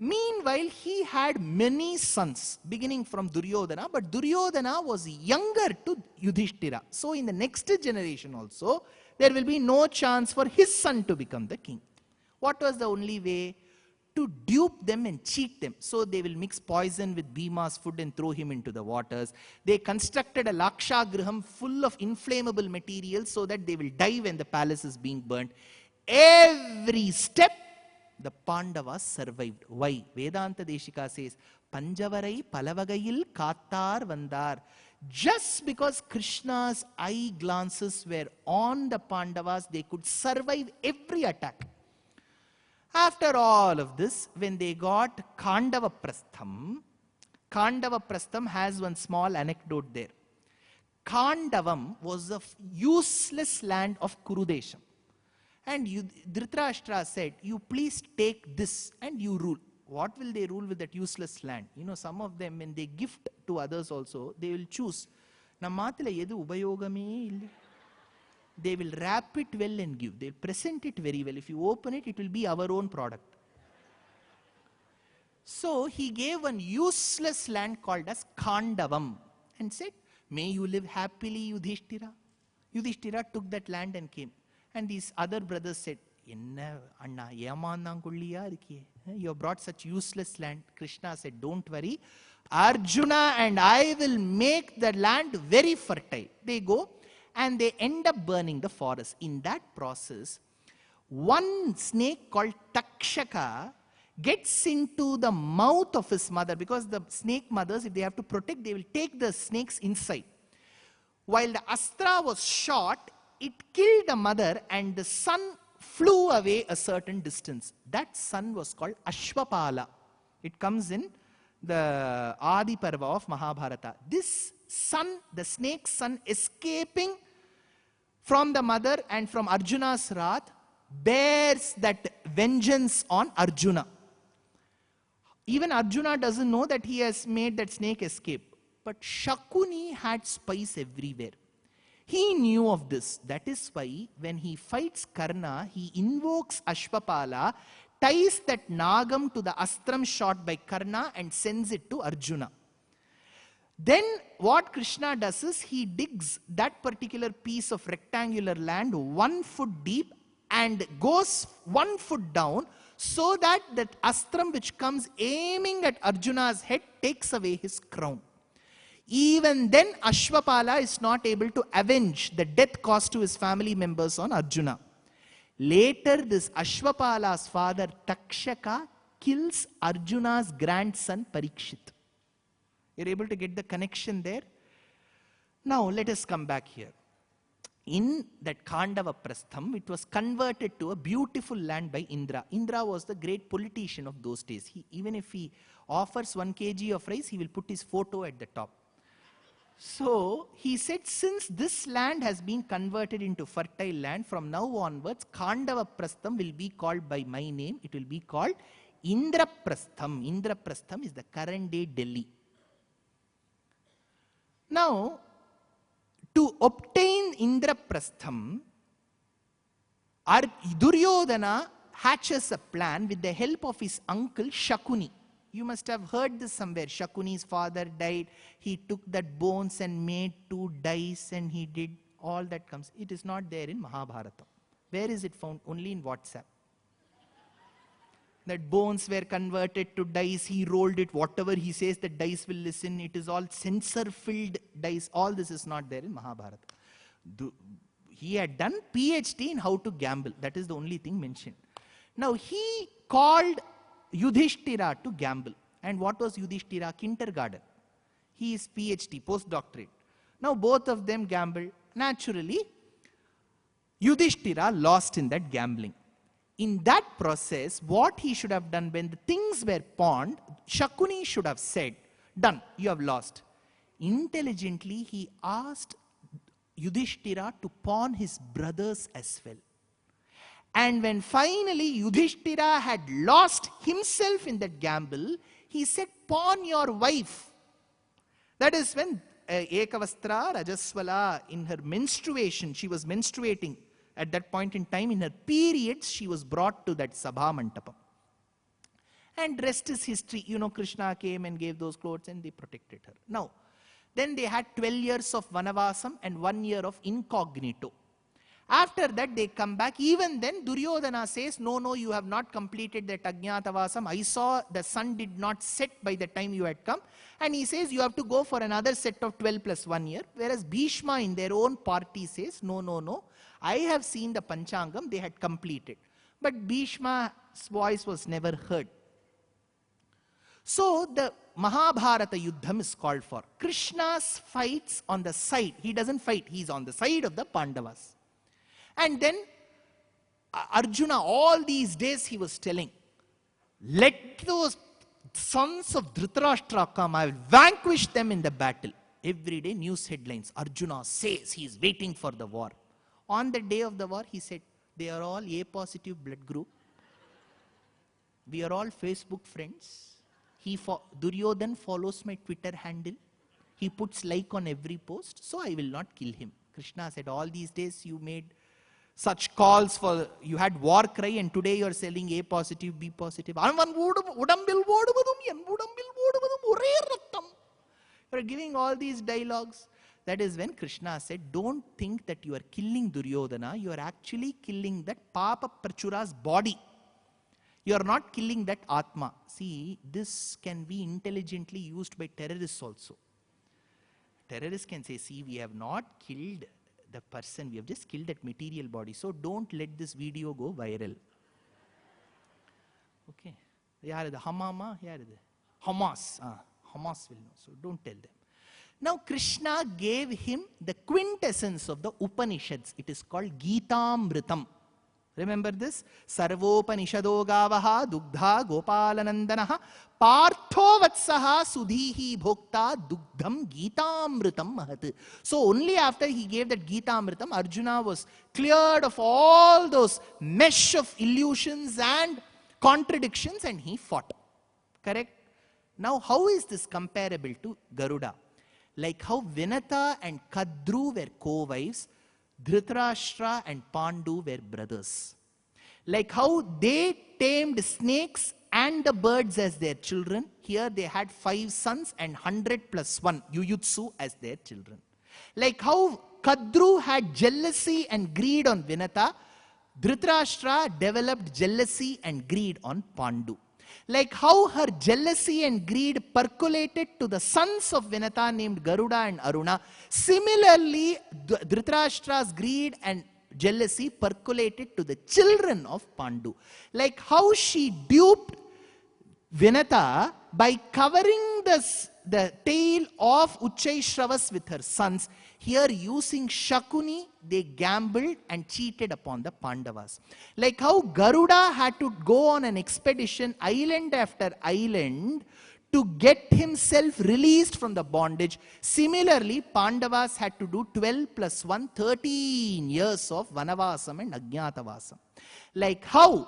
Meanwhile, he had many sons, beginning from Duryodhana, but Duryodhana was younger to Yudhishthira. So in the next generation also, there will be no chance for his son to become the king. What was the only way? To dupe them and cheat them. So they will mix poison with Bhima's food and throw him into the waters. They constructed a Laksha Griham full of inflammable materials so that they will die when the palace is being burnt. Every step, the Pandavas survived. Why? Vedanta Deshika says, Panjavarai Palavagayil Kattar Vandar. Just because Krishna's eye glances were on the Pandavas, they could survive every attack. After all of this, when they got Kandava Prastham has one small anecdote there. Kandavam was a useless land of Kurudesham. And Dhritarashtra said, you please take this and you rule. What will they rule with that useless land? You know, some of them, when they gift to others also, they will choose. They will wrap it well and give. They will present it very well. If you open it, it will be our own product. So he gave one useless land called as Kandavam and said, may you live happily, Yudhishthira. Yudhishthira took that land and came. And these other brothers said, you have brought such useless land. Krishna said, don't worry. Arjuna and I will make the land very fertile. They go. And they end up burning the forest. In that process, one snake called Takshaka gets into the mouth of his mother, because the snake mothers, if they have to protect, they will take the snakes inside. While the astra was shot, it killed the mother and the son flew away a certain distance. That son was called Ashwapala. It comes in the Adi Parva of Mahabharata. This son, the snake's son, escaping from the mother and from Arjuna's wrath, bears that vengeance on Arjuna. Even Arjuna doesn't know that he has made that snake escape. But Shakuni had spies everywhere. He knew of this. That is why when he fights Karna, he invokes Ashwapala, ties that Nagam to the astram shot by Karna and sends it to Arjuna. Then what Krishna does is he digs that particular piece of rectangular land 1 foot deep and goes 1 foot down, so that that astram which comes aiming at Arjuna's head takes away his crown. Even then Ashwapala is not able to avenge the death caused to his family members on Arjuna. Later this Ashwapala's father Takshaka kills Arjuna's grandson Parikshit. You're able to get the connection there? Now let us come back here. In that Khandava Prastham, it was converted to a beautiful land by Indra. Indra was the great politician of those days. Even if he offers 1 kg of rice, he will put his photo at the top. So he said, since this land has been converted into fertile land, from now onwards, Khandava Prastham will be called by my name. It will be called Indraprastham. Indraprastham is the current day Delhi. Now, to obtain Indraprastham, Duryodhana hatches a plan with the help of his uncle Shakuni. You must have heard this somewhere. Shakuni's father died. He took that bones and made 2 dice and he did all that comes. It is not there in Mahabharata. Where is it found? Only in WhatsApp. That bones were converted to dice. He rolled it. Whatever he says, the dice will listen. It is all censor-filled dice. All this is not there in Mahabharata. He had done PhD in how to gamble. That is the only thing mentioned. Now he called Yudhishthira to gamble. And what was Yudhishthira? Kindergarten. He is PhD, postdoctorate. Now both of them gambled. Naturally, Yudhishthira lost in that gambling. In that process, what he should have done when the things were pawned, Shakuni should have said, done, you have lost. Intelligently, he asked Yudhishthira to pawn his brothers as well. And when finally Yudhishthira had lost himself in that gamble, he said, pawn your wife. That is when Ekavastra Rajaswala, in her menstruation, she was menstruating. At that point in time, in her periods, she was brought to that Sabha Mantapam. And rest is history. You know, Krishna came and gave those clothes and they protected her. Now, then they had 12 years of Vanavasam and 1 year of incognito. After that, they come back. Even then, Duryodhana says, no, you have not completed that Ajñatavasam. I saw the sun did not set by the time you had come. And he says, you have to go for another set of 12 plus 1 year. Whereas Bhishma in their own party says, no. I have seen the Panchangam, they had completed. But Bhishma's voice was never heard. So the Mahabharata Yuddham is called for. Krishna's fights on the side. He doesn't fight, he's on the side of the Pandavas. And then Arjuna, all these days he was telling, let those sons of Dhritarashtra come, I will vanquish them in the battle. Every day news headlines, Arjuna says he is waiting for the war. On the day of the war, he said, they are all A-positive blood group. We are all Facebook friends. Duryodhan follows my Twitter handle. He puts like on every post, so I will not kill him. Krishna said, all these days you made such calls for, you had war cry and today you are selling A positive, B positive. You are giving all these dialogues. That is when Krishna said, don't think that you are killing Duryodhana, you are actually killing that Papa Prachura's body. You are not killing that Atma. See, this can be intelligently used by terrorists also. Terrorists can say, see, we have not killed the person, we have just killed that material body. So don't let this video go viral. Okay. Yaar the Hamama, yaar Hamas. Hamas will know. So don't tell them. Now Krishna gave him the quintessence of the Upanishads. It is called Gitamritam. Remember this? Sarvopanishado gavaha dugdha gopalanandanaha partho vatsaha sudhihi bhokta dugdham Gitamritam mahat. So only after he gave that Gitamritam, Arjuna was cleared of all those mesh of illusions and contradictions and he fought. Correct? Now how is this comparable to Garuda? Like how Vinata and Kadru were co-wives, Dhritarashtra and Pandu were brothers. Like how they tamed snakes and the birds as their children, here they had 5 sons and 100 plus 1 Yuyutsu as their children. Like how Kadru had jealousy and greed on Vinata, Dhritarashtra developed jealousy and greed on Pandu. Like how her jealousy and greed percolated to the sons of Vinata named Garuda and Aruna, similarly Dhritarashtra's greed and jealousy percolated to the children of Pandu. Like how she duped Vinata by covering the tail of Uchchaishravas with her sons. Here using Shakuni, they gambled and cheated upon the Pandavas. Like how Garuda had to go on an expedition island after island to get himself released from the bondage. Similarly, Pandavas had to do 12 plus 1, 13 years of Vanavasam and Ajnatavasam. Like how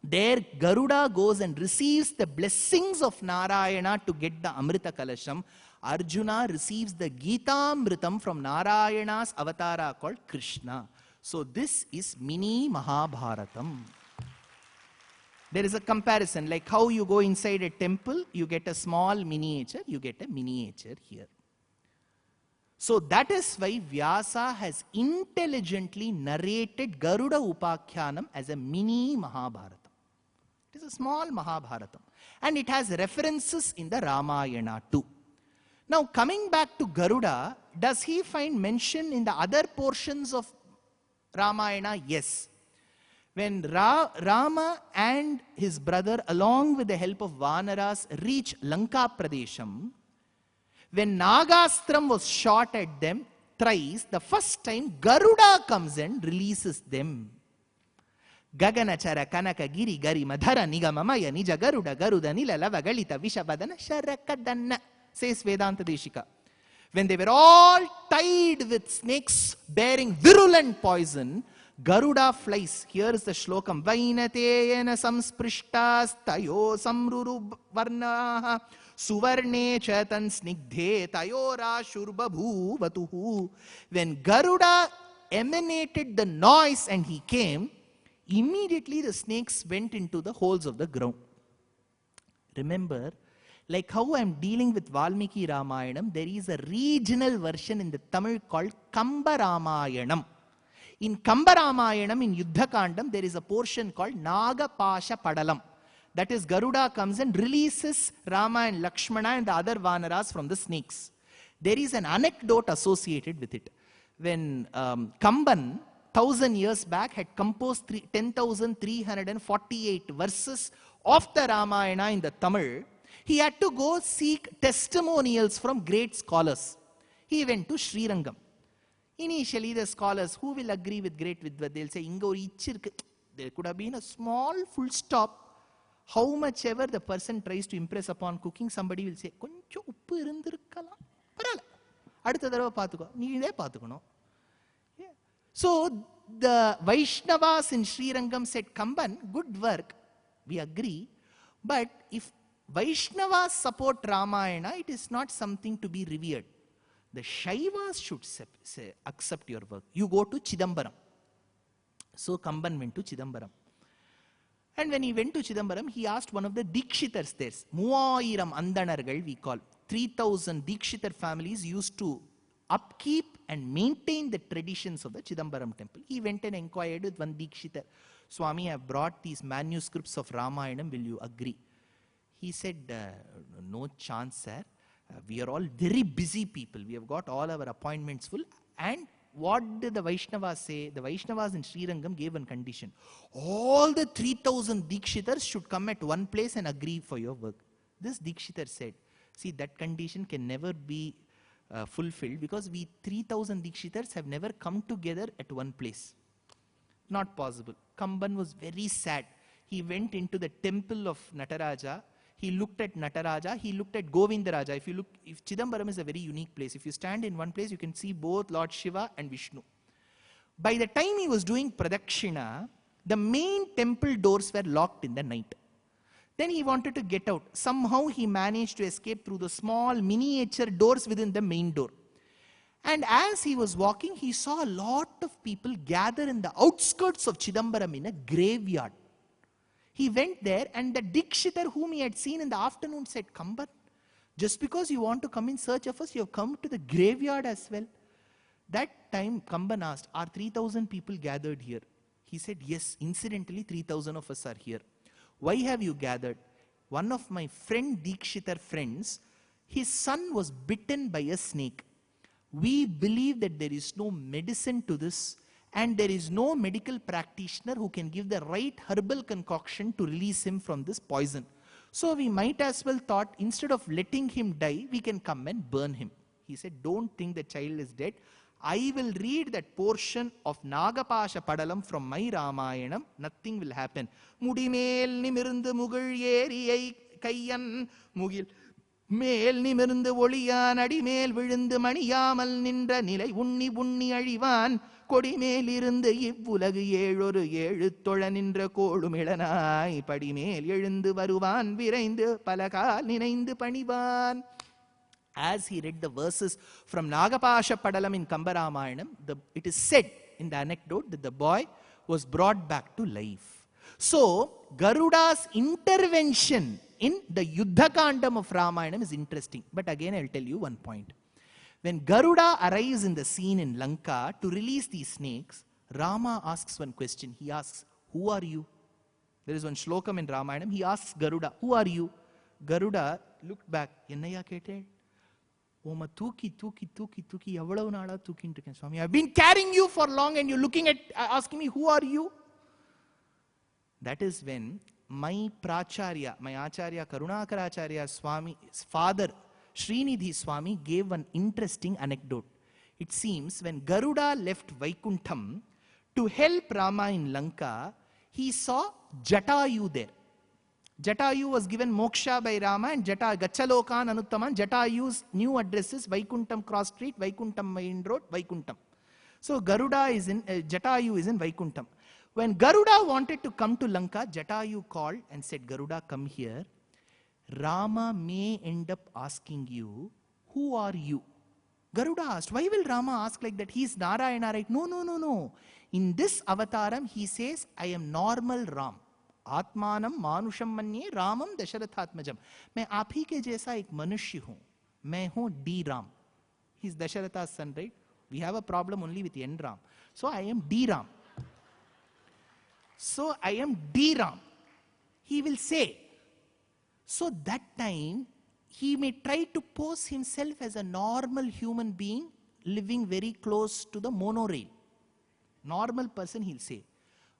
there Garuda goes and receives the blessings of Narayana to get the Amrita Kalasham. Arjuna receives the Gita Amritam from Narayana's avatara called Krishna. So this is mini Mahabharatam. There is a comparison, like how you go inside a temple, you get a small miniature, you get a miniature here. So that is why Vyasa has intelligently narrated Garuda Upakhyanam as a mini Mahabharatam. It is a small Mahabharatam. And it has references in the Ramayana too. Now coming back to Garuda, does he find mention in the other portions of Ramayana? Yes. When Rama and his brother along with the help of Vanaras reach Lanka Pradesham, when Nagastram was shot at them thrice, the first time Garuda comes and releases them. Gaganachara Kanaka Giri Gari Madhara Nigamamaya Nija Garuda Garuda Nila Lava Galita Vishabadana Sharakadana, says Vedanta Deshika. When they were all tied with snakes bearing virulent poison, Garuda flies. Here is the shlokam. Vainateyana samsprishtas tayo samruru varnaha suvarne chatan snigdhe tayora shurbabhu vatuhu. When Garuda emanated the noise and he came, immediately the snakes went into the holes of the ground. Remember, like how I am dealing with Valmiki Ramayanam, there is a regional version in the Tamil called Kamba Ramayanam. In Kamba Ramayanam, in Yuddha Kandam, there is a portion called Nagapasha Padalam. That is, Garuda comes and releases Rama and Lakshmana and the other Vanaras from the snakes. There is an anecdote associated with it. When Kamban, 1000 years back, had composed 10,348 verses of the Ramayana in the Tamil, he had to go seek testimonials from great scholars. He went to Srirangam. Initially, the scholars who will agree with great Vidvat, they'll say, there could have been a small full stop. How much ever the person tries to impress upon cooking, somebody will say, koncho uppu irundirukkalam. Parala. Adutha thadava paathuko. Neede paathukono. So, the Vaishnavas in Srirangam said, Kamban, good work. We agree. But if Vaishnavas support Ramayana, it is not something to be revered. The Shaivas should say, accept your work. You go to Chidambaram. So Kamban went to Chidambaram. And when he went to Chidambaram, he asked one of the Dikshitars there. Muvayiram Andanargal we call. 3,000 Dikshitar families used to upkeep and maintain the traditions of the Chidambaram temple. He went and inquired with one Dikshitar. Swami, I have brought these manuscripts of Ramayanam. Will you agree? He said, no chance, sir. We are all very busy people. We have got all our appointments full. And what did the Vaishnavas say? The Vaishnavas in Srirangam gave one condition. All the 3,000 Dikshitars should come at one place and agree for your work. This Dikshitar said, see, that condition can never be fulfilled because we 3,000 Dikshitars have never come together at one place. Not possible. Kamban was very sad. He went into the temple of Nataraja. He looked at Nataraja, he looked at Govindaraja. If Chidambaram is a very unique place. If you stand in one place, you can see both Lord Shiva and Vishnu. By the time he was doing Pradakshina, the main temple doors were locked in the night. Then he wanted to get out. Somehow he managed to escape through the small miniature doors within the main door. And as he was walking, he saw a lot of people gather in the outskirts of Chidambaram in a graveyard. He went there, and the Dikshitar whom he had seen in the afternoon said, Kamban, just because you want to come in search of us, you have come to the graveyard as well. That time Kamban asked, are 3,000 people gathered here? He said, yes, incidentally 3,000 of us are here. Why have you gathered? One of my friend Dikshitar friends, his son was bitten by a snake. We believe that there is no medicine to this, and there is no medical practitioner who can give the right herbal concoction to release him from this poison. So we might as well thought, instead of letting him die, we can come and burn him. He said, don't think the child is dead. I will read that portion of Nagapasha Padalam from my Ramayanam. Nothing will happen. Mudimel nimirundu mugul yeriyai kayyan mugil மேல் நிமிர்ந்து ஒளியான் அடிமேல் விழுந்து மணியாமல் நின்ற நிலை உண்ணி உண்ணி அழிவான் கொடிமேல் இருந்து இவ்வுலகு ஏழொரு ஏழு தொழ நின்ற கோளுமிளனாய் படிமேல் எழுந்து வருவான் விரைந்து பலகால் நினைந்து பணிவான். As he read the verses from Nagapasha Padalam in Kambaramayanam, it is said in the anecdote that the boy was brought back to life. So, Garuda's intervention in the Yuddha Kandam of Ramayana is interesting. But again, I'll tell you one point. When Garuda arrives in the scene in Lanka to release these snakes, Rama asks one question. He asks, who are you? There is one shlokam in Ramayana. He asks Garuda, who are you? Garuda looked back. Ennaya kete? Oma tuki, tuki, tuki, tuki, evalavu naala tukintirukken Swami. I've been carrying you for long and you're looking at, asking me, who are you? That is when my Pracharya, my Acharya Karunakaracharya Swami's father, Srinidhi Swami, gave an interesting anecdote. It seems when Garuda left Vaikuntham to help Rama in Lanka, he saw Jatayu there. Jatayu was given moksha by Rama, and Gachalokan Anuttaman, Jatayu's new address is Vaikuntham Cross Street, Vaikuntham Main Road, Vaikuntham. So Jatayu is in Vaikuntham. When Garuda wanted to come to Lanka, Jatayu called and said, Garuda, come here. Rama may end up asking you, who are you? Garuda asked, why will Rama ask like that? He is Narayana, right? No, no, no, no. In this avataram, he says, I am normal Ram. Atmanam manusham manye Ramam Dasharathatmajam. मैं आप ही के जैसा एक मनुष्य हूँ. मैं हूँ D Ram. He is Dasharatha's son, right? We have a problem only with N Ram. So I am D Ram. So I am D Ram. He will say. So that time, he may try to pose himself as a normal human being living very close to the monorail. Normal person, he'll say.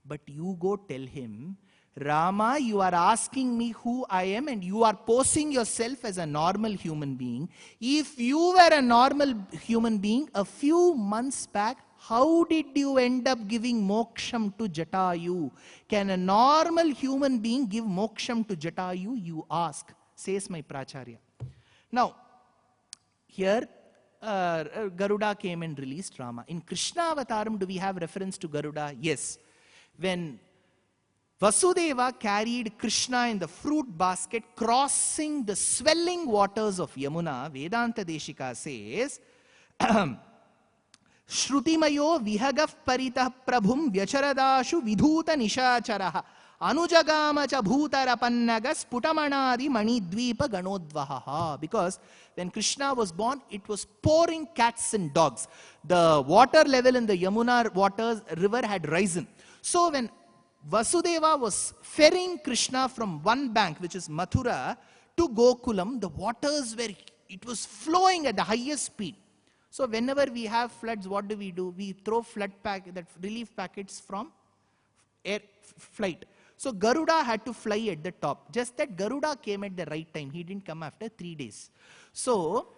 But you go tell him, Rama, you are asking me who I am and you are posing yourself as a normal human being. If you were a normal human being a few months back, how did you end up giving moksham to Jatayu? Can a normal human being give moksham to Jatayu? You ask, says my Pracharya. Now, here Garuda came and released Rama. In Krishna Avataram, do we have reference to Garuda? Yes. When Vasudeva carried Krishna in the fruit basket, crossing the swelling waters of Yamuna, Vedanta Deshika says, Shrutimayo vihagaf paritah prabhum vyacharadashu vidhuta nishacharaha anujagamacha bhutarapannaga sputamanadi manidvipa ganodvahaha. Because when Krishna was born, it was pouring cats and dogs. The water level in the Yamuna river had risen. So when Vasudeva was ferrying Krishna from one bank, which is Mathura, to Gokulam, the waters it was flowing at the highest speed. So whenever we have floods, what do? We throw relief packets from air flight. So Garuda had to fly at the top. Just that Garuda came at the right time. He didn't come after 3 days. So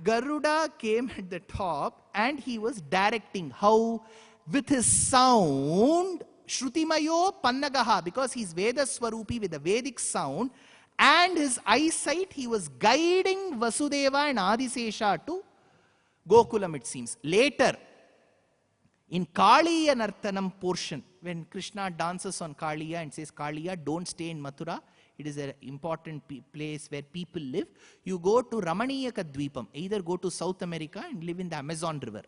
Garuda came at the top and he was directing how with his sound, Shrutimayo Pannagaha, because he's Veda Swarupi with a Vedic sound, and his eyesight, he was guiding Vasudeva and Adisesha to Gokulam, it seems. Later, in Kaliya Nartanam portion, when Krishna dances on Kaliya and says, Kaliya, don't stay in Mathura, It is an important place where people live. You go to Ramaniyaka Dweepam, either go to South America and live in the Amazon River.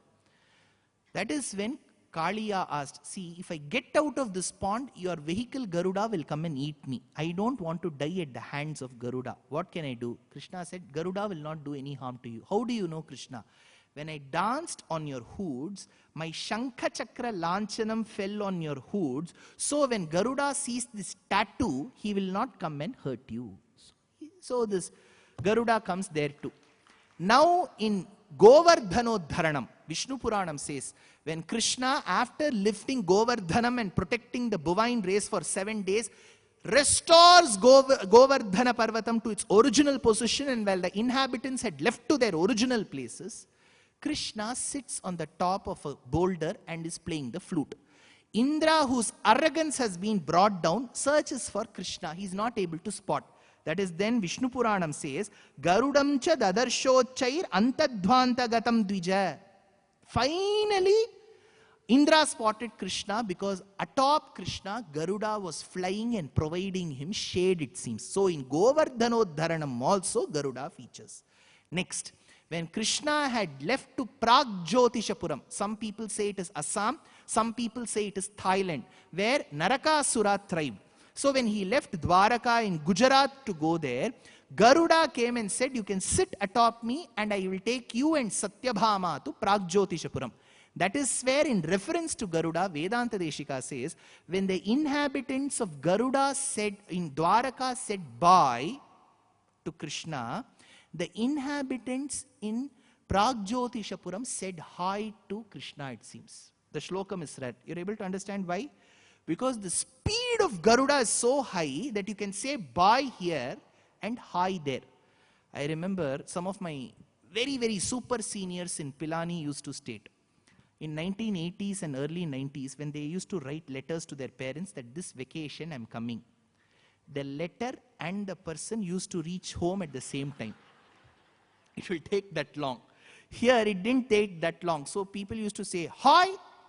That is when Kaliya asked, see, if I get out of this pond, your vehicle Garuda will come and eat me. I don't want to die at the hands of Garuda. What can I do? Krishna said, Garuda will not do any harm to you. How do you know, Krishna? When I danced on your hoods, my Shankha Chakra Lanchanam fell on your hoods. So when Garuda sees this tattoo, he will not come and hurt you. So this Garuda comes there too. Now in Govardhanodharanam, Vishnu Puranam says, when Krishna, after lifting Govardhanam and protecting the bovine race for 7 days, restores Govardhana Parvatam to its original position, and while the inhabitants had left to their original places, Krishna sits on the top of a boulder and is playing the flute. Indra, whose arrogance has been brought down, searches for Krishna. He is not able to spot. That is then Vishnu Puranam says, Garudam cha dadarshochair antadvanta gatam dvija. Finally, Indra spotted Krishna because atop Krishna, Garuda was flying and providing him shade, it seems. So in Govardhanodharanam also Garuda features. Next, when Krishna had left to Pragjyotishapuram, some people say it is Assam, some people say it is Thailand, where Narakasura thrived. So when he left Dwaraka in Gujarat to go there, Garuda came and said, you can sit atop me and I will take you and Satyabhama to Pragjyotishapuram. That is where, in reference to Garuda, Vedanta Deshika says, when the inhabitants of Garuda said, in Dwaraka said bye to Krishna, the inhabitants in Pragjyotishapuram said hi to Krishna, it seems. The shlokam is read. You're able to understand why? Because the speed of Garuda is so high that you can say bye here and hi there. I remember some of my very, very super seniors in Pilani used to state, in 1980s and early 90s, when they used to write letters to their parents that this vacation I'm coming, the letter and the person used to reach home at the same time. It will take that long. Here it didn't take that long. So people used to say hi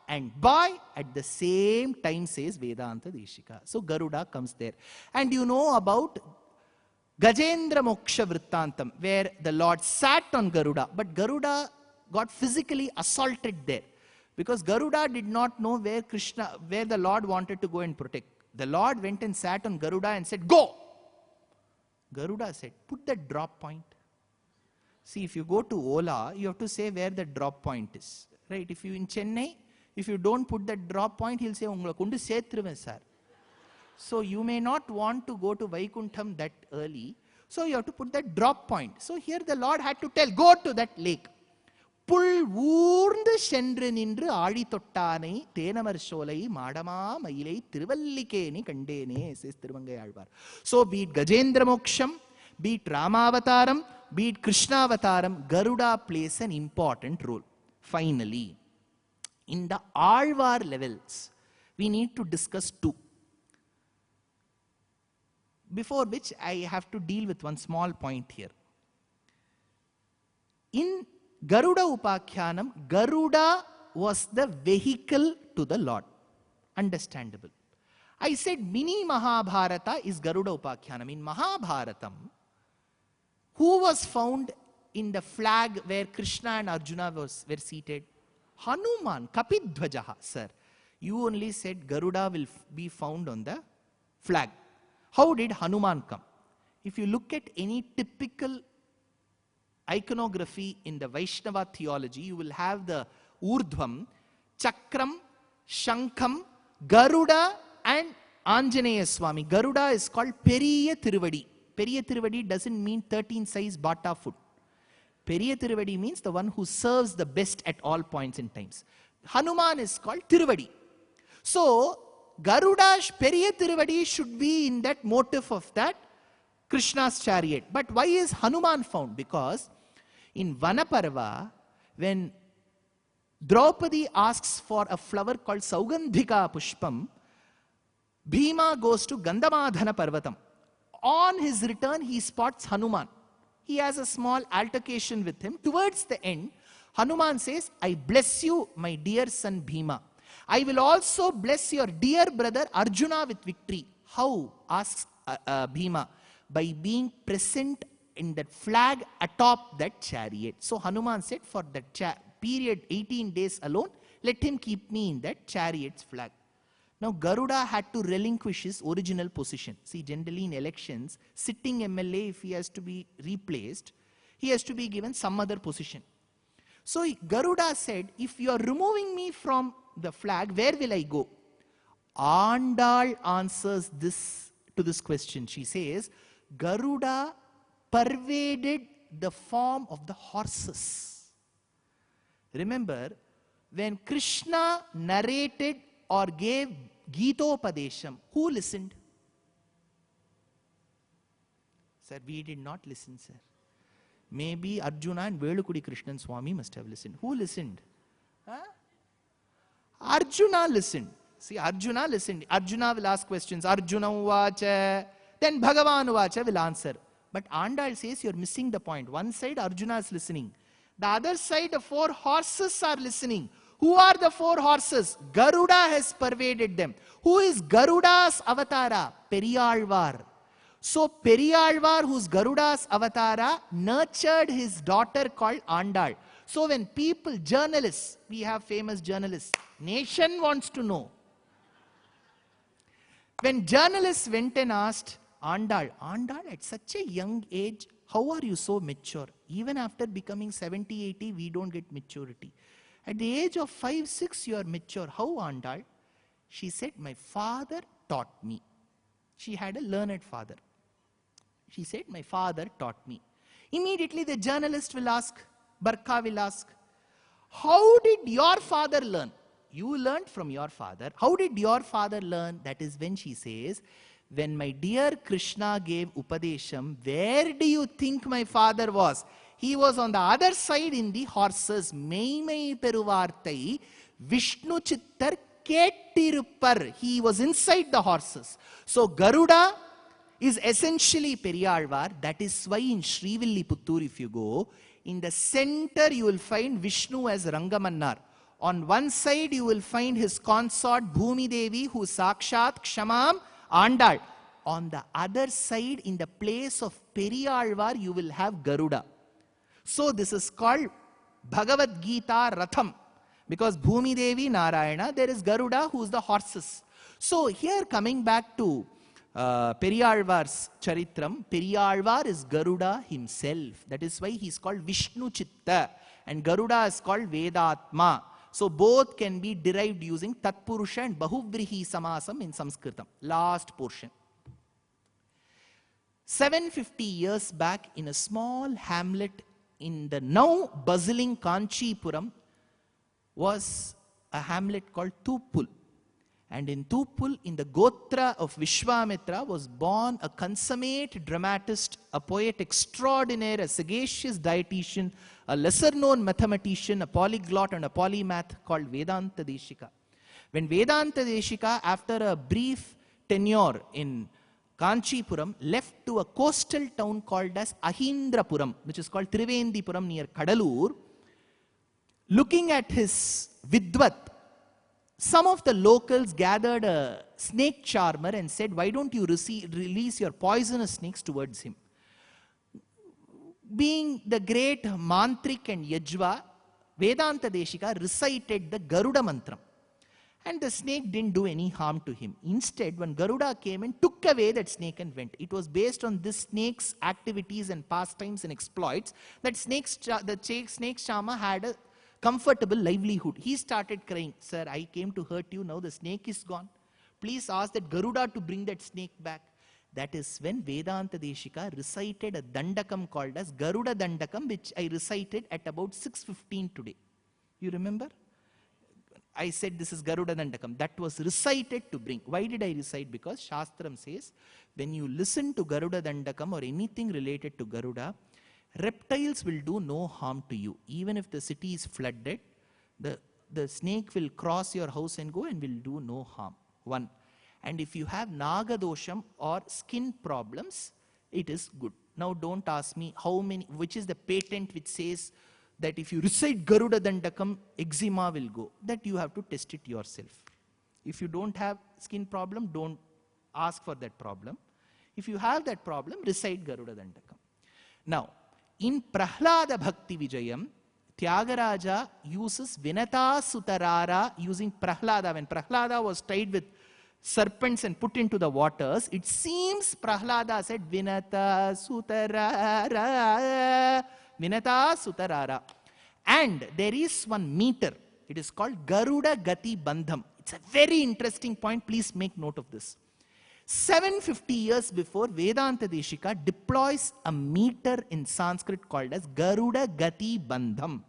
and bye at the same time, says Vedanta Deshika. So Garuda comes there. And you know about Gajendra Moksha Vrittantam, where the Lord sat on Garuda, but Garuda got physically assaulted there. Because Garuda did not know where the Lord wanted to go and protect. The Lord went and sat on Garuda and said, go! Garuda said, put that drop point. See, if you go to Ola, you have to say where the drop point is. Right? If you in Chennai, if you don't put that drop point, he'll say, Ungala kundu setruven sir. So you may not want to go to Vaikuntham that early. So you have to put that drop point. So here the Lord had to tell, go to that lake. Pull woorndu shendru nindru aadi tottane teenamar sholai madama mailai tiruvallikeni kandene, says Tiruvangai Alvar. So be it Gajendra Moksham, be it Ramavataram, be it Krishna Avataram, Garuda plays an important role. Finally, in the Alvar levels, we need to discuss two. Before which I have to deal with one small point here. In Garuda Upakhyanam, Garuda was the vehicle to the Lord. Understandable. I said mini Mahabharata is Garuda Upakhyanam. In Mahabharatam, who was found in the flag where Krishna and Arjuna were seated? Hanuman, Kapidhvajaha, sir. You only said Garuda will be found on the flag. How did Hanuman come? If you look at any typical iconography in the Vaishnava theology, you will have the Urdhvam, Chakram, Shankham, Garuda and Anjaneya Swami. Garuda is called Periya Tiruvadi. Periya Tiruvadi doesn't mean 13 size Bata food. Periya Tiruvadi means the one who serves the best at all points in times. Hanuman is called Tiruvadi. So, Garuda's Periya Tiruvadi should be in that motif of that Krishna's chariot. But why is Hanuman found? Because in Vanaparva, when Draupadi asks for a flower called Saugandhika Pushpam, Bhima goes to Gandhamadhana Parvatam. On his return, he spots Hanuman. He has a small altercation with him. Towards the end, Hanuman says, I bless you, my dear son Bhima. I will also bless your dear brother Arjuna with victory. How? Asks Bhima by being present in that flag atop that chariot. So Hanuman said, for that period 18 days alone, let him keep me in that chariot's flag. Now Garuda had to relinquish his original position. See, generally in elections, sitting MLA, if he has to be replaced, he has to be given some other position. So Garuda said, if you are removing me from the flag, where will I go? Andal answers this to this question. She says, Garuda pervaded the form of the horses. Remember, when Krishna narrated or gave Gitopadesham, who listened? Sir, we did not listen, sir. Maybe Arjuna and Velukudi Krishnan Swami must have listened. Who listened? Huh? Arjuna listened. See, Arjuna listened. Arjuna will ask questions. Arjuna uvacha. Then Bhagavan uvacha will answer. But Andal says you're missing the point. One side Arjuna is listening. The other side the 4 horses are listening. Who are the 4 horses? Garuda has pervaded them. Who is Garuda's avatara? Periyalvar. So Periyalvar, who's Garuda's avatara, nurtured his daughter called Andal. So when people, journalists, we have famous journalists, nation wants to know. When journalists went and asked Andal, at such a young age, how are you so mature? Even after becoming 70, 80, we don't get maturity. At the age of 5, 6, you are mature. How, Andal? She said, my father taught me. She had a learned father. She said, my father taught me. Immediately the journalist will ask, Barka will ask, how did your father learn? You learned from your father. How did your father learn? That is when she says, when my dear Krishna gave Upadesham, where do you think my father was? He was on the other side in the horses. Meimai peruvartai Vishnu chittar kettiruppar. He was inside the horses. So Garuda is essentially Periyalvar. That is why in Srivilliputturu, if you go, in the center you will find Vishnu as Rangamannar. On one side you will find his consort Bhumi Devi, who is Sakshat Kshamam Andal. On the other side, in the place of Periyalvar, you will have Garuda. So this is called Bhagavad Gita Ratham. Because Bhumi Devi, Narayana, there is Garuda, who is the horses. So here coming back to Periyalvar's Charitram, Periyalvar is Garuda himself. That is why he is called Vishnu Chitta. And Garuda is called Vedatma. So both can be derived using Tatpurusha and Bahuvrihi Samasam in Sanskritam. Last portion. 750 years back, in a small hamlet in the now bustling Kanchipuram, was a hamlet called Tupul. And in Tupul, in the Gotra of Vishwamitra, was born a consummate dramatist, a poet extraordinaire, a sagacious dietitian, a lesser-known mathematician, a polyglot and a polymath called Vedanta Deshika. When Vedanta Deshika, after a brief tenure in Kanchipuram, left to a coastal town called as Ahindrapuram, which is called Trivendipuram near Kadalur, looking at his Vidvat, some of the locals gathered a snake charmer and said, why don't you release your poisonous snakes towards him? Being the great Mantrik and Yajva, Vedanta Deshika recited the Garuda Mantram. And the snake didn't do any harm to him. Instead, when Garuda came and took away that snake and went, it was based on this snake's activities and pastimes and exploits that the snake charmer had a comfortable livelihood. He started crying, sir, I came to hurt you, now the snake is gone. Please ask that Garuda to bring that snake back. That is when Vedanta Deshika recited a Dandakam called as Garuda Dandakam, which I recited at about 6:15 today. You remember? I said this is Garuda Dandakam. That was recited to bring. Why did I recite? Because Shastram says, when you listen to Garuda Dandakam or anything related to Garuda, reptiles will do no harm to you. Even if the city is flooded, the snake will cross your house and go and will do no harm. One. And if you have Nagadosham or skin problems, it is good. Now don't ask me which is the patent which says that if you recite Garuda Dandakam, eczema will go. That you have to test it yourself. If you don't have skin problem, don't ask for that problem. If you have that problem, recite Garuda Dandakam. Now, in Prahlada Bhakti Vijayam, Tyagaraja uses Vinata Sutarara using Prahlada. When Prahlada was tied with serpents and put into the waters, it seems Prahlada said Vinata Sutarara, Vinata Sutarara. And there is one meter. It is called Garuda Gati Bandham. It's a very interesting point. Please make note of this. 750 years before, Vedanta Deshika deploys a meter in Sanskrit called as Garuda Gati Bandham.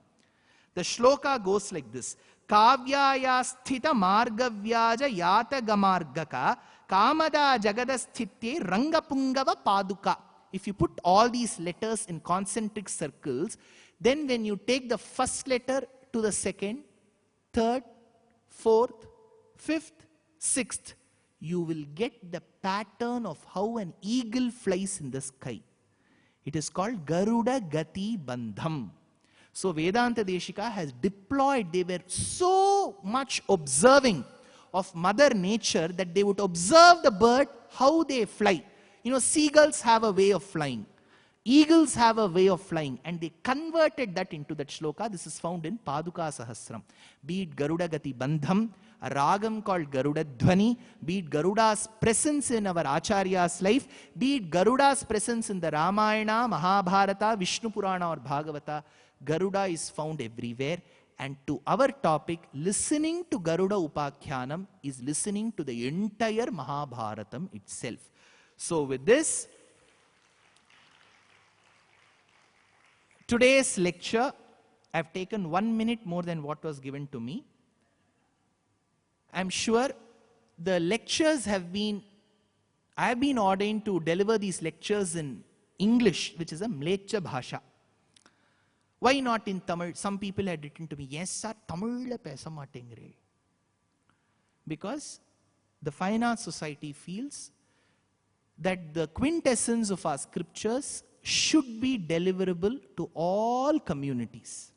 The shloka goes like this. Kavyaya sthita margavyaja yata gamargaka kamada jagadasthitye rangapungava paduka. If you put all these letters in concentric circles, then when you take the first letter to the second, third, fourth, fifth, sixth, you will get the pattern of how an eagle flies in the sky. It is called Garuda Gati Bandham. So Vedanta Deshika has deployed, they were so much observing of Mother Nature that they would observe the bird, how they fly. You know, seagulls have a way of flying. Eagles have a way of flying, and they converted that into that shloka. This is found in Paduka Sahasram. Be it Garuda Gati Bandham, a ragam called Garuda Dhvani, be it Garuda's presence in our Acharya's life, be it Garuda's presence in the Ramayana, Mahabharata, Vishnu Purana or Bhagavata, Garuda is found everywhere. And to our topic, listening to Garuda Upakhyanam is listening to the entire Mahabharatam itself. So with this, today's lecture, I have taken 1 minute more than what was given to me. I am sure the lectures have been, I have been ordained to deliver these lectures in English, which is a Mlecha Bhasha. Why not in Tamil? Some people had written to me, yes sir, Tamil la pesa matengre. Because the Fine Arts Society feels that the quintessence of our scriptures should be deliverable to all communities.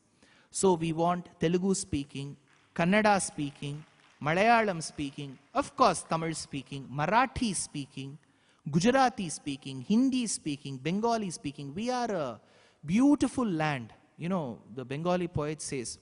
So we want Telugu speaking, Kannada speaking, Malayalam speaking, of course Tamil speaking, Marathi speaking, Gujarati speaking, Hindi speaking, Bengali speaking. We are a beautiful land. You know, the Bengali poet says,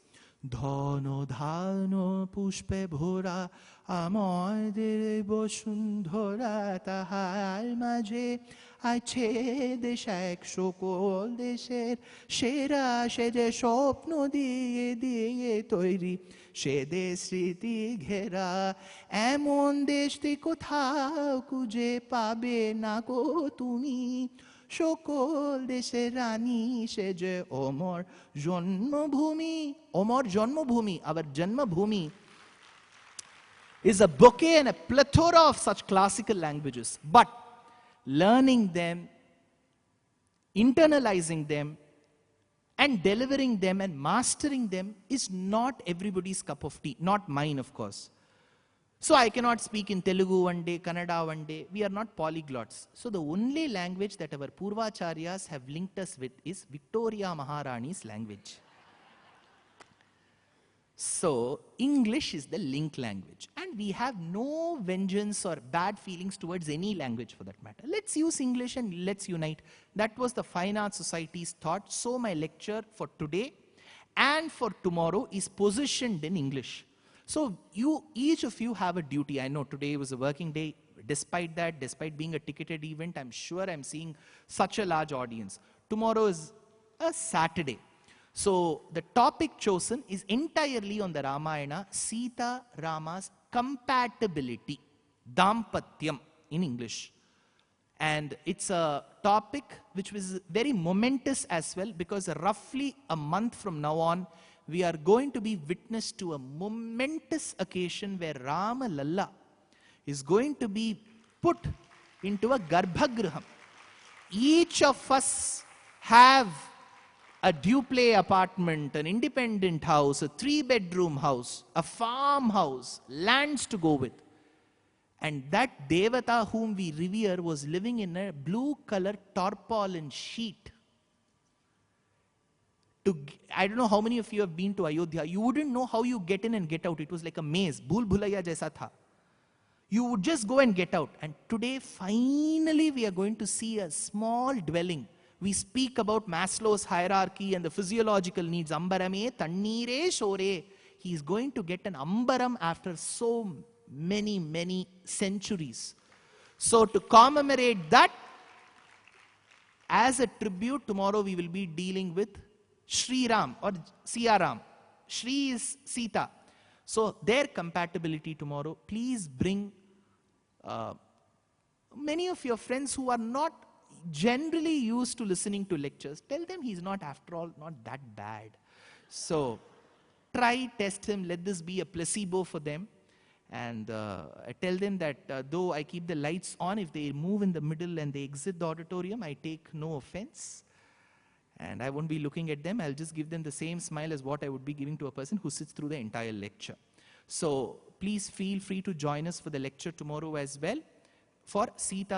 Dhano dhano pushpe bhora amoy dire boshundhora tahar maje ache desha ek shokol desher shera shede shopno diye toiri shede sriti ghera emon deshte kothao kuje pabe na ko tumi Shokol deshe rani sheje omor janmabhumi. Omor Janmabhumi, our Janmabhumi, is a bouquet and a plethora of such classical languages. But learning them, internalizing them, and delivering them and mastering them is not everybody's cup of tea. Not mine, of course. So I cannot speak in Telugu one day, Kannada one day. We are not polyglots. So the only language that our Purvacharyas have linked us with is Victoria Maharani's language. So English is the link language. And we have no vengeance or bad feelings towards any language for that matter. Let's use English and let's unite. That was the Fine Arts Society's thought. So my lecture for today and for tomorrow is positioned in English. So each of you have a duty. I know today was a working day. Despite that, despite being a ticketed event, I'm sure I'm seeing such a large audience. Tomorrow is a Saturday. So the topic chosen is entirely on the Ramayana, Sita Rama's compatibility, Dampatyam in English. And it's a topic which was very momentous as well, because roughly a month from now on, we are going to be witness to a momentous occasion where Rama Lalla is going to be put into a Garbhagraham. Each of us have a duplex apartment, an independent house, a 3-bedroom house, a farmhouse, lands to go with. And that Devata whom we revere was living in a blue-color tarpaulin sheet. I don't know how many of you have been to Ayodhya. You wouldn't know how you get in and get out. It was like a maze. Bhul bhulaiya jaisa tha. You would just go and get out. And today, finally, we are going to see a small dwelling. We speak about Maslow's hierarchy and the physiological needs. Ambarame, tannire, shore. He is going to get an ambaram after so many, many centuries. So to commemorate that, as a tribute, tomorrow we will be dealing with Sri Ram or Siya Ram. Sri is Sita. So their compatibility tomorrow. Please bring many of your friends who are not generally used to listening to lectures. Tell them he's not, after all, not that bad. So try, test him. Let this be a placebo for them. And I tell them that though I keep the lights on, if they move in the middle and they exit the auditorium, I take no offense. And I won't be looking at them. I'll just give them the same smile as what I would be giving to a person who sits through the entire lecture. So please feel free to join us for the lecture tomorrow as well. For Sita